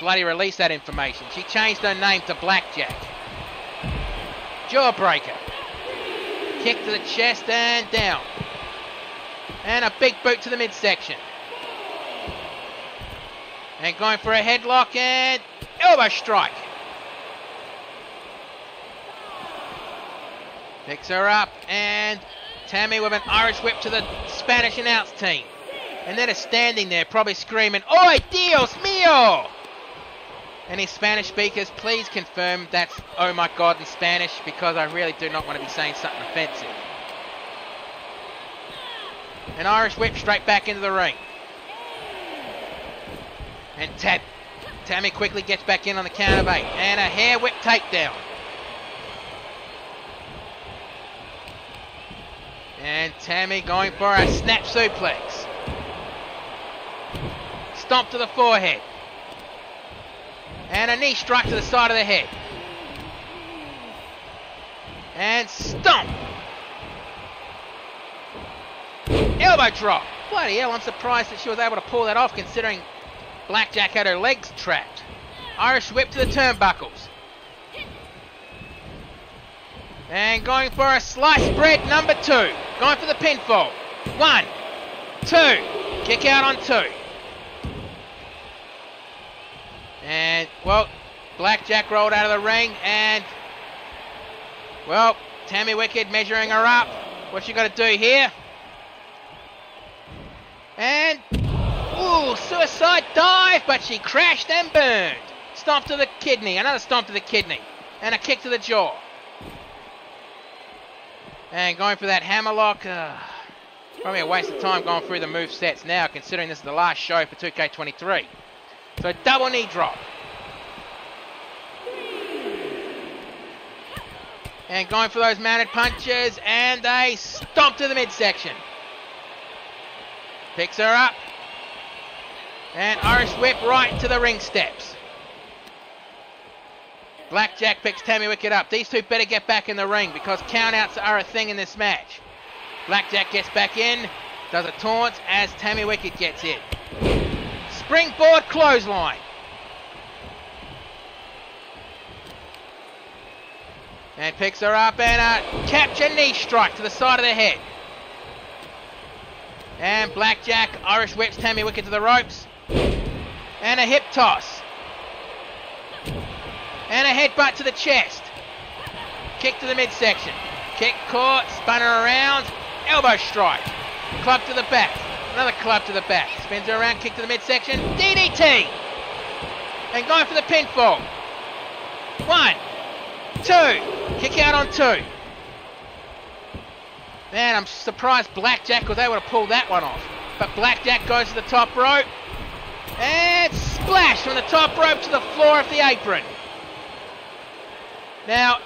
bloody released that information. She changed her name to Blackjack. Jawbreaker. Kick to the chest and down. And a big boot to the midsection. And going for a headlock and elbow strike. Picks her up and Tammy with an Irish whip to the Spanish announce team. And they're just standing there probably screaming, "Oi, Dios mío!" Any Spanish speakers, please confirm that's "oh my God" in Spanish, because I really do not want to be saying something offensive. An Irish whip straight back into the ring. And Tammy quickly gets back in on the count of 8. And a hair whip takedown. And Tammy going for a snap suplex. Stomp to the forehead. And a knee strike to the side of the head. And stomp. Elbow drop. Bloody hell, I'm surprised that she was able to pull that off considering Blackjack had her legs trapped. Irish whip to the turnbuckles. And going for a sliced bread number 2. Going for the pinfall. 1, 2. Kick out on 2. And, well, Blackjack rolled out of the ring and, well, Tammy Wicked measuring her up. What's she got to do here? And, ooh, suicide dive, but she crashed and burned. Stomp to the kidney, another stomp to the kidney, and a kick to the jaw. And going for that hammerlock. Probably a waste of time going through the move sets now, considering this is the last show for 2K23. So double knee drop. And going for those mounted punches, and a stomp to the midsection. Picks her up. And Irish whip right to the ring steps. Blackjack picks Tammy Wicked up. These two better get back in the ring because countouts are a thing in this match. Blackjack gets back in, does a taunt as Tammy Wicked gets in. Springboard clothesline. And picks her up and a capture knee strike to the side of the head. And Blackjack Irish whips Tammy Wicked to the ropes. And a hip toss. And a headbutt to the chest. Kick to the midsection. Kick caught, spun her around. Elbow strike. Club to the back. Another club to the back. Spins her around, kick to the midsection. DDT. And going for the pinfall. 1, 2. Kick out on 2. Man, I'm surprised Blackjack was able to pull that one off. But Blackjack goes to the top rope. And splash from the top rope to the floor of the apron. Now,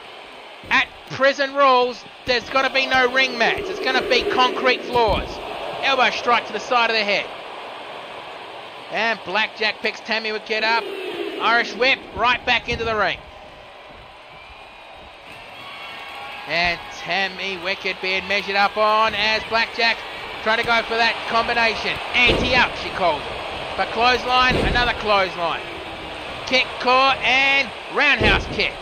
at Prison Rules, there's got to be no ring mats. It's going to be concrete floors. Elbow strike to the side of the head. And Blackjack picks Tammy Wicked up. Irish whip right back into the ring. And Tammy Wicked being measured up on as Blackjack trying to go for that combination. Anti-up, she calls it. But clothesline, another clothesline. Kick caught and roundhouse kick.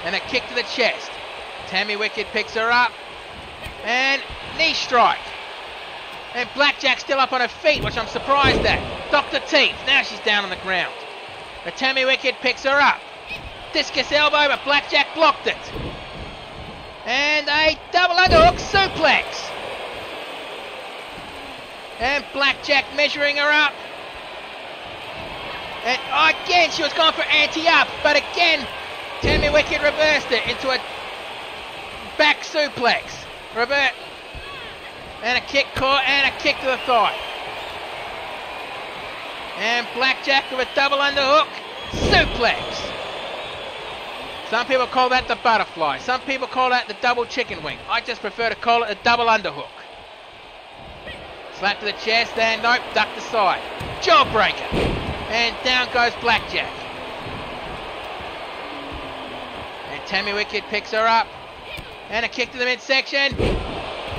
And a kick to the chest. Tammy Wicked picks her up. And knee strike. And Blackjack still up on her feet, which I'm surprised at. Dr. Teeth. Now she's down on the ground. But Tammy Wicked picks her up. Discus elbow, but Blackjack blocked it. And a double underhook suplex. And Blackjack measuring her up. And again, she was going for anti-up, but again, Tammy Wicked reversed it into a back suplex. Revert. And a kick caught and a kick to the thigh. And Blackjack with a double underhook suplex. Some people call that the butterfly. Some people call that the double chicken wing. I just prefer to call it a double underhook. Slap to the chest, and nope, ducked aside. Jawbreaker. And down goes Blackjack. And Tammy Wicked picks her up. And a kick to the midsection.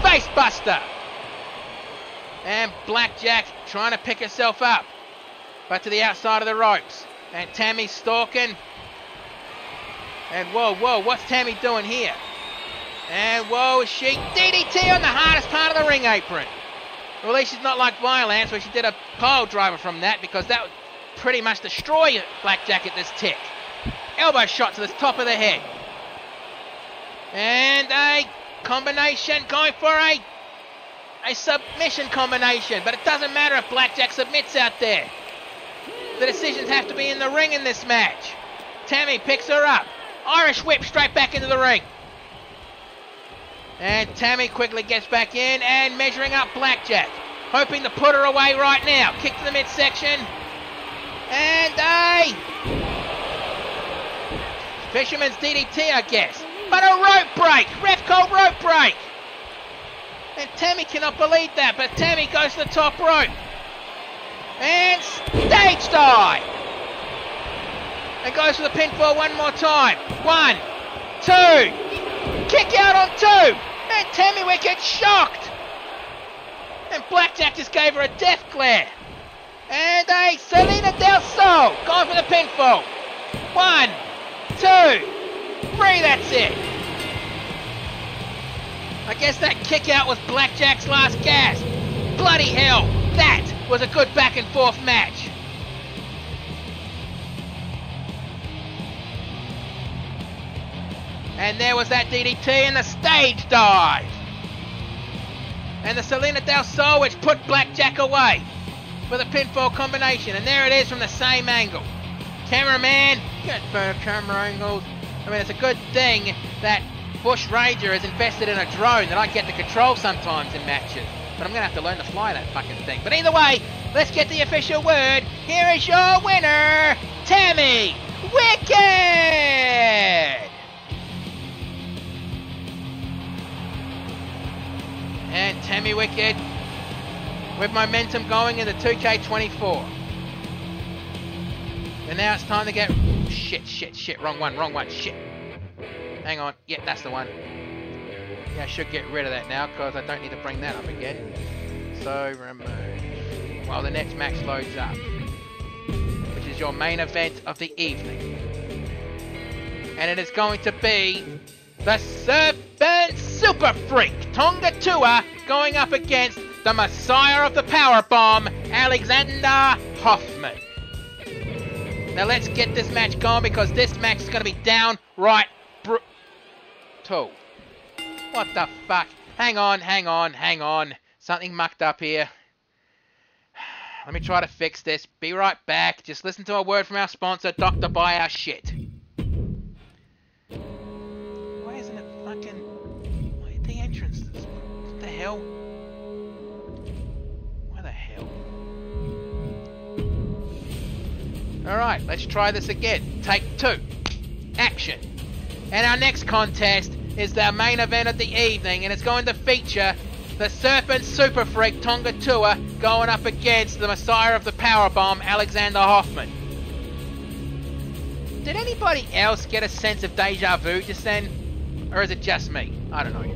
Face buster. And Blackjack trying to pick herself up. But to the outside of the ropes. And Tammy's stalking. And whoa, what's Tammy doing here? And whoa, is she DDT on the hardest part of the ring apron. Well, at least she's not like Violence, where she did a pile driver from that, because that would pretty much destroy Blackjack at this tick. Elbow shot to the top of the head. And a combination, going for a submission combination. But it doesn't matter if Blackjack submits out there. The decisions have to be in the ring in this match. Tammy picks her up. Irish whip straight back into the ring. And Tammy quickly gets back in and measuring up Blackjack. Hoping to put her away right now. Kick to the midsection. And a Fisherman's DDT, I guess. But a rope break. Ref called rope break. And Tammy cannot believe that. But Tammy goes to the top rope. And stage dive. And goes for the pinfall one more time. 1, 2. Kick out on 2. And Tammy Wicked shocked. And Blackjack just gave her a death glare. And a Selena Del Sol going for the pinfall. 1, 2, 3, that's it. I guess that kick out was Blackjack's last gasp. Bloody hell, that was a good back and forth match. And there was that DDT and the stage dive. And the Selena Del Sol, which put Blackjack away for the pinfall combination. And there it is from the same angle. Cameraman, get better camera angles. I mean, it's a good thing that Bush Ranger is invested in a drone that I get to control sometimes in matches. But I'm going to have to learn to fly that fucking thing. But either way, let's get the official word. Here is your winner, Tammy Wicked! And Tammy Wicked with momentum going into 2K24. And now it's time to get... Shit. Wrong one. Shit. Hang on. Yeah, that's the one. Yeah, I should get rid of that now because I don't need to bring that up again. So, remove. While the next match loads up. Which is your main event of the evening. And it is going to be... the Serpent Super Freak, Tonga Tua, going up against the Messiah of the Powerbomb, Alexander Hoffman. Now let's get this match going because this match is going to be downright brutal. What the fuck? Hang on. Something mucked up here. Let me try to fix this. Be right back. Just listen to a word from our sponsor, Dr. Buy Our Shit. The entrance. What the hell? Why the hell? Alright, let's try this again. Take 2. Action. And our next contest is the main event of the evening, and it's going to feature the Serpent Super Freak Tonga Tua going up against the Messiah of the Powerbomb, Alexander Hoffman. Did anybody else get a sense of deja vu just then? Or is it just me? I don't know.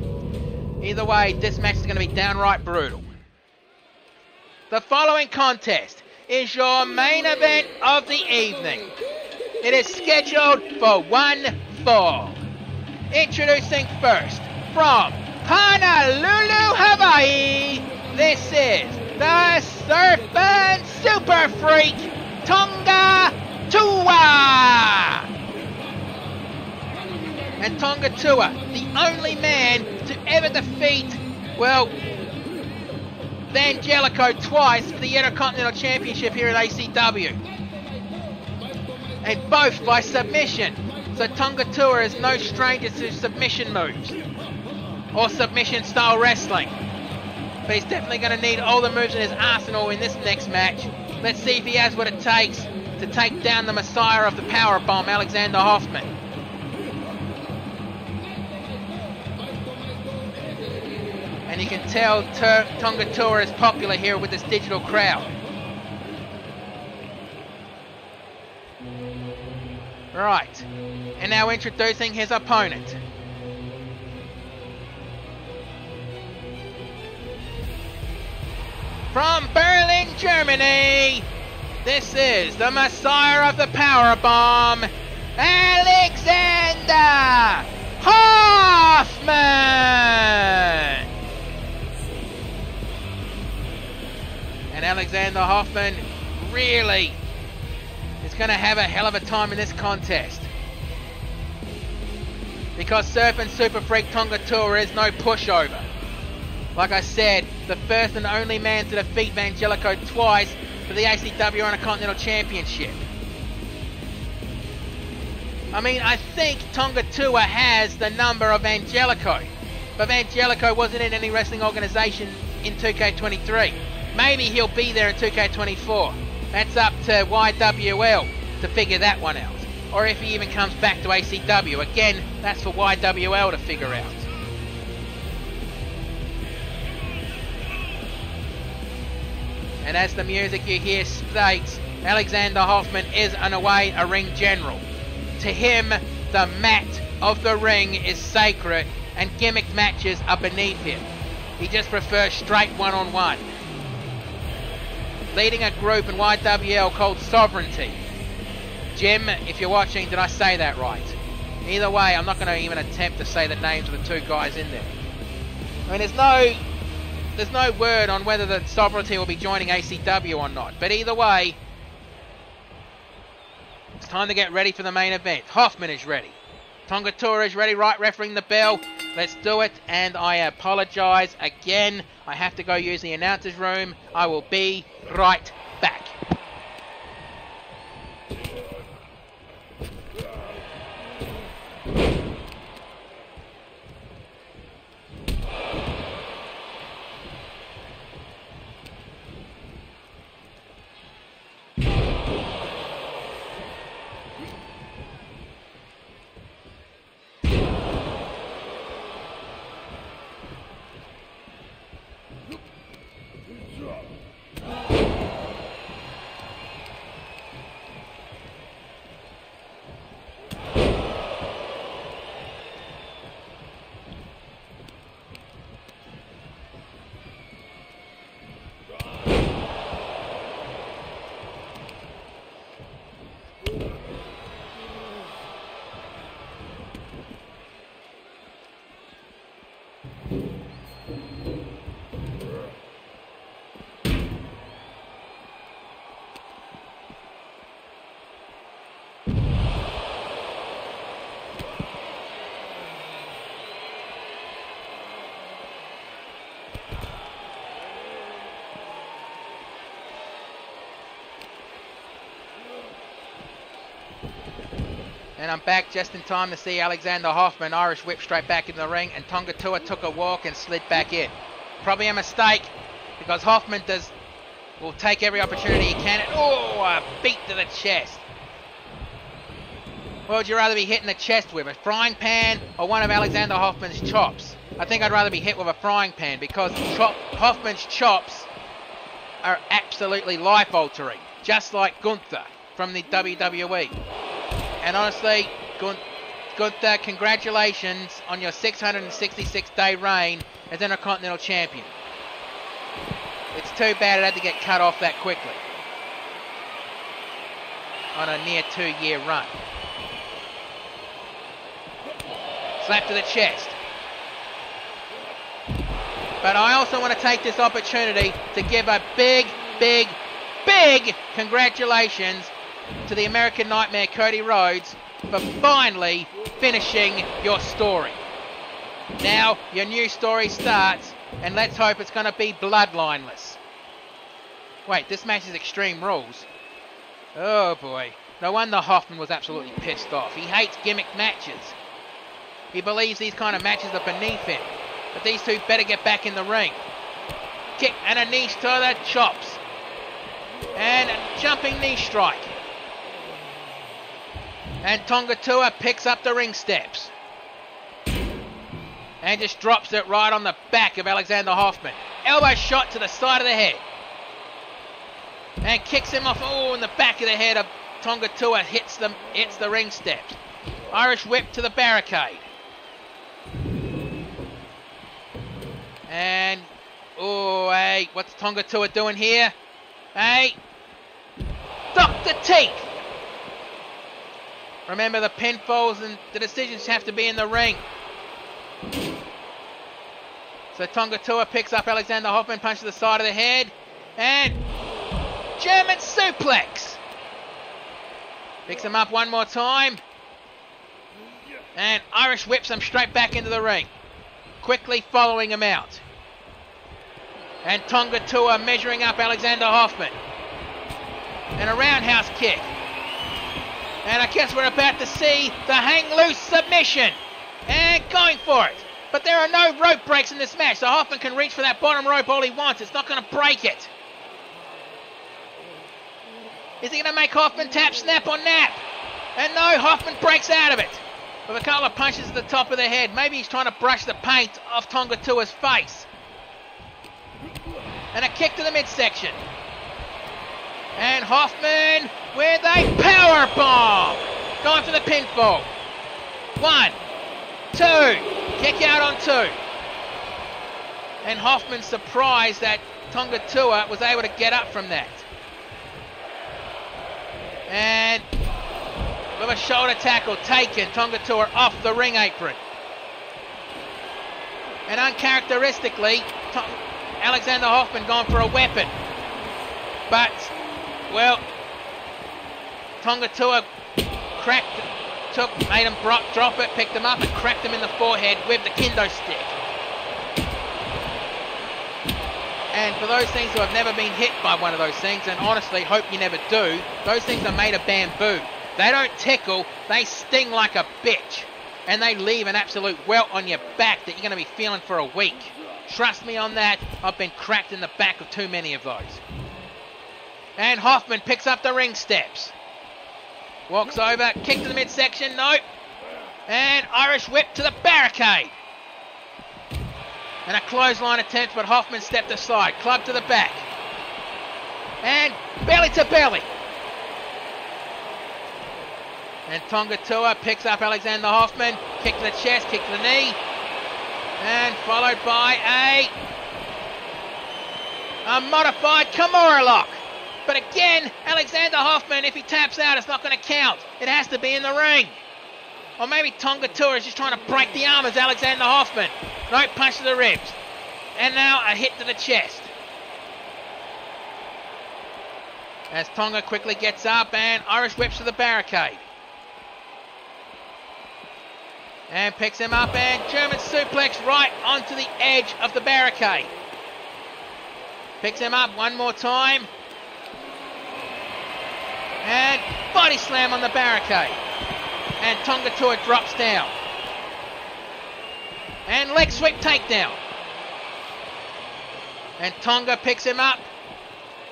Either way, this match is going to be downright brutal. The following contest is your main event of the evening. It is scheduled for 1 fall. Introducing first, from Honolulu, Hawaii, this is the Serpent Super Freak, Tonga Tua! And Tonga Tua, the only man to ever defeat, well, Vangelico twice for the Intercontinental Championship here at ACW. And both by submission. So Tonga Tua is no stranger to submission moves. Or submission style wrestling. But he's definitely going to need all the moves in his arsenal in this next match. Let's see if he has what it takes to take down the Messiah of the Powerbomb, Alexander Hoffman. And you can tell Tonga Tua is popular here with this digital crowd. Right, and now introducing his opponent. From Berlin, Germany, this is the Messiah of the Powerbomb, Alexander Hoffman! And Alexander Hoffman really is going to have a hell of a time in this contest. Because Surfing Super Freak Tonga Tua is no pushover. Like I said, the first and only man to defeat Angelico twice for the ACW Intercontinental Championship. I mean, I think Tonga Tua has the number of Angelico. But Angelico wasn't in any wrestling organisation in 2K23. Maybe he'll be there in 2K24. That's up to YWL to figure that one out. Or if he even comes back to ACW. Again, that's for YWL to figure out. And as the music you hear states, Alexander Hoffman is an away a ring general. To him, the mat of the ring is sacred and gimmicked matches are beneath him. He just prefers straight one-on-one. Leading a group in YWL called Sovereignty. Jim, if you're watching, did I say that right? Either way, I'm not going to even attempt to say the names of the two guys in there. I mean, there's no word on whether the Sovereignty will be joining ACW or not. But either way, it's time to get ready for the main event. Hoffman is ready. Tonga Tua is ready, right, refereeing the bell. Let's do it, and I apologise again. I have to go use the announcer's room. I will be right back. And I'm back just in time to see Alexander Hoffman Irish whip straight back into the ring, and Tonga Tua took a walk and slid back in. Probably a mistake, because Hoffman will take every opportunity he can. And, oh, a beat to the chest. What would you rather be hit in the chest with, a frying pan or one of Alexander Hoffman's chops? I think I'd rather be hit with a frying pan, because Hoffman's chops are absolutely life-altering, just like Gunther from the WWE. And honestly, Gunther, congratulations on your 666-day reign as Intercontinental Champion. It's too bad it had to get cut off that quickly on a near 2-year run. Slap to the chest. But I also want to take this opportunity to give a big, big, big congratulations to the American Nightmare Cody Rhodes for finally finishing your story. Now your new story starts, and let's hope it's going to be bloodlineless. Wait, this match is Extreme Rules. Oh boy, no wonder Hoffman was absolutely pissed off. He hates gimmick matches. He believes these kind of matches are beneath him. But these two better get back in the ring. Kick and a knee to the chops. And a jumping knee strike. And Tonga Tua picks up the ring steps. And just drops it right on the back of Alexander Hoffman. Elbow shot to the side of the head. And kicks him off, in the back of the head of Tonga Tua, hits the ring steps. Irish whip to the barricade. And, hey, what's Tonga Tua doing here? Hey, Dr. Teak. Remember, the pinfalls and the decisions have to be in the ring. So Tonga Tua picks up Alexander Hoffman, punches the side of the head, and German suplex. Picks him up one more time, and Irish whips him straight back into the ring, quickly following him out. And Tonga Tua measuring up Alexander Hoffman. And a roundhouse kick. And I guess we're about to see the hang loose submission. And going for it. But there are no rope breaks in this match, so Hoffman can reach for that bottom rope all he wants. It's not going to break it. Is he going to make Hoffman tap, snap, or nap? And no, Hoffman breaks out of it with a couple of punches at the top of the head. Maybe he's trying to brush the paint off Tonga Tua's face. And a kick to the midsection. And Hoffman with a power bomb. Going for the pinfall. 1, 2. Kick out on 2. And Hoffman's surprised that Tonga Tua was able to get up from that. And with a shoulder tackle taken, Tonga Tua off the ring apron. And uncharacteristically, Alexander Hoffman gone for a weapon. But, well, Tonga Tua made him drop it, picked him up and cracked him in the forehead with the kendo stick. And for those things who have never been hit by one of those things, and honestly hope you never do, those things are made of bamboo. They don't tickle, they sting like a bitch. And they leave an absolute welt on your back that you're going to be feeling for a week. Trust me on that, I've been cracked in the back of too many of those. And Hoffman picks up the ring steps. Walks over, kick to the midsection, nope. And Irish whip to the barricade. And a clothesline attempt, but Hoffman stepped aside. Club to the back. And belly to belly. And Tonga Tua picks up Alexander Hoffman. Kick to the chest, kick to the knee. And followed by a modified Kimura lock. But again, Alexander Hoffman, if he taps out, it's not going to count. It has to be in the ring. Or maybe Tonga Tua is just trying to break the arm as Alexander Hoffman. Nope, punch to the ribs. And now a hit to the chest. As Tonga quickly gets up and Irish whips to the barricade. And picks him up and German suplex right onto the edge of the barricade. Picks him up one more time. And body slam on the barricade. And Tonga Tua drops down. And leg sweep takedown. And Tonga picks him up.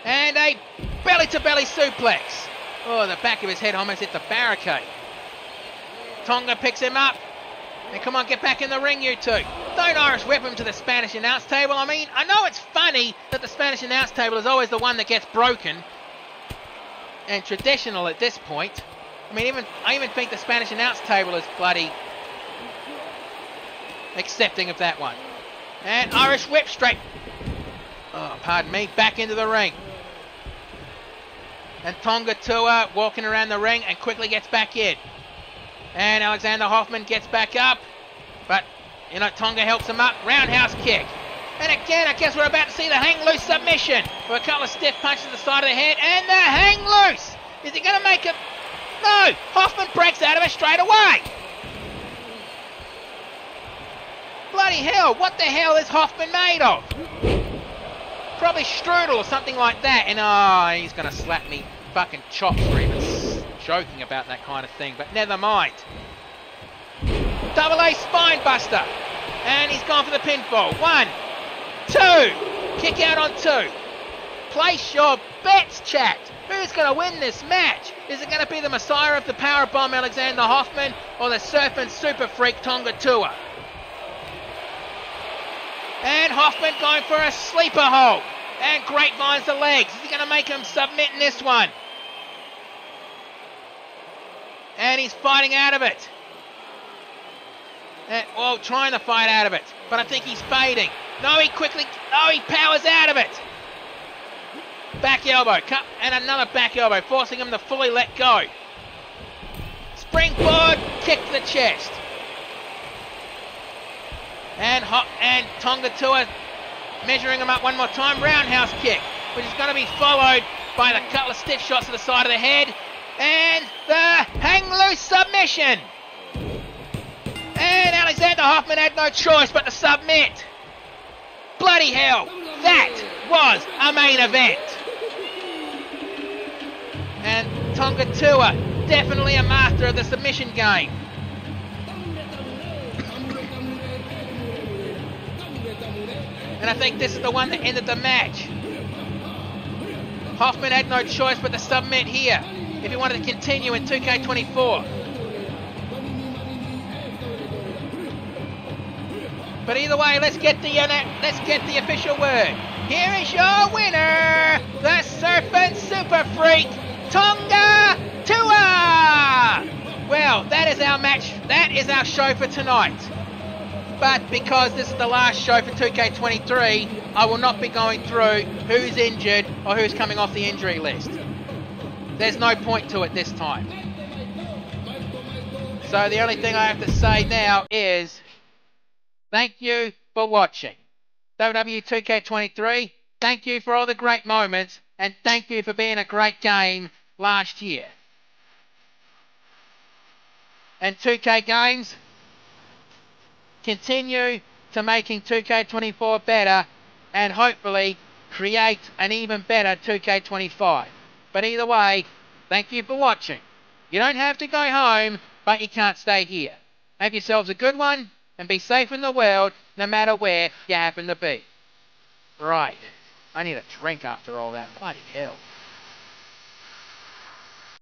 And a belly-to-belly suplex. Oh, the back of his head almost hit the barricade. Tonga picks him up. And come on, get back in the ring, you two. Don't Irish whip him to the Spanish announce table. I mean, I know it's funny that the Spanish announce table is always the one that gets broken. And traditional at this point. I mean, I even think the Spanish announce table is bloody accepting of that one. And Irish whip straight. Oh, pardon me. Back into the ring. And Tonga Tua walking around the ring and quickly gets back in. And Alexander Hoffman gets back up. But, you know, Tonga helps him up. Roundhouse kick. And again, I guess we're about to see the hang loose submission. With a couple of stiff punches to the side of the head. And the hang loose. Is he going to make it? No. Hoffman breaks out of it straight away. Bloody hell. What the hell is Hoffman made of? Probably strudel or something like that. And he's going to slap me fucking chops for even joking about that kind of thing. But never mind. Double A spine buster. And he's gone for the pinfall. 1, 2. Kick out on 2. Place your bets, chat. Who's going to win this match? Is it going to be the Messiah of the Powerbomb Alexander Hoffman or the surfing super freak Tonga Tua? And Hoffman going for a sleeper hold. And grapevines the legs. Is he going to make him submit in this one? And he's fighting out of it. Well, trying to fight out of it. But I think he's fading. No, he powers out of it. Back elbow. And another back elbow, forcing him to fully let go. Springboard, kick to the chest. And Tonga Tua measuring him up one more time. Roundhouse kick, which is going to be followed by the couple of stiff shots to the side of the head. And the hang loose submission. And Alexander Hoffman had no choice but to submit. Bloody hell, that was a main event. And Tonga Tua, definitely a master of the submission game. And I think this is the one that ended the match. Hoffman had no choice but to submit here if he wanted to continue in 2K24. But either way, let's get the official word. Here is your winner, the Surfing Super Freak, Tonga Tua. Well, that is our match. That is our show for tonight. But because this is the last show for 2K23, I will not be going through who's injured or who's coming off the injury list. There's no point to it this time. So the only thing I have to say now is thank you for watching. WW2K23, thank you for all the great moments, and thank you for being a great game last year. And 2K Games, continue to making 2K24 better and hopefully create an even better 2K25. But either way, thank you for watching. You don't have to go home, but you can't stay here. Have yourselves a good one and be safe in the world no matter where you happen to be. Right, I need a drink after all that. Bloody hell.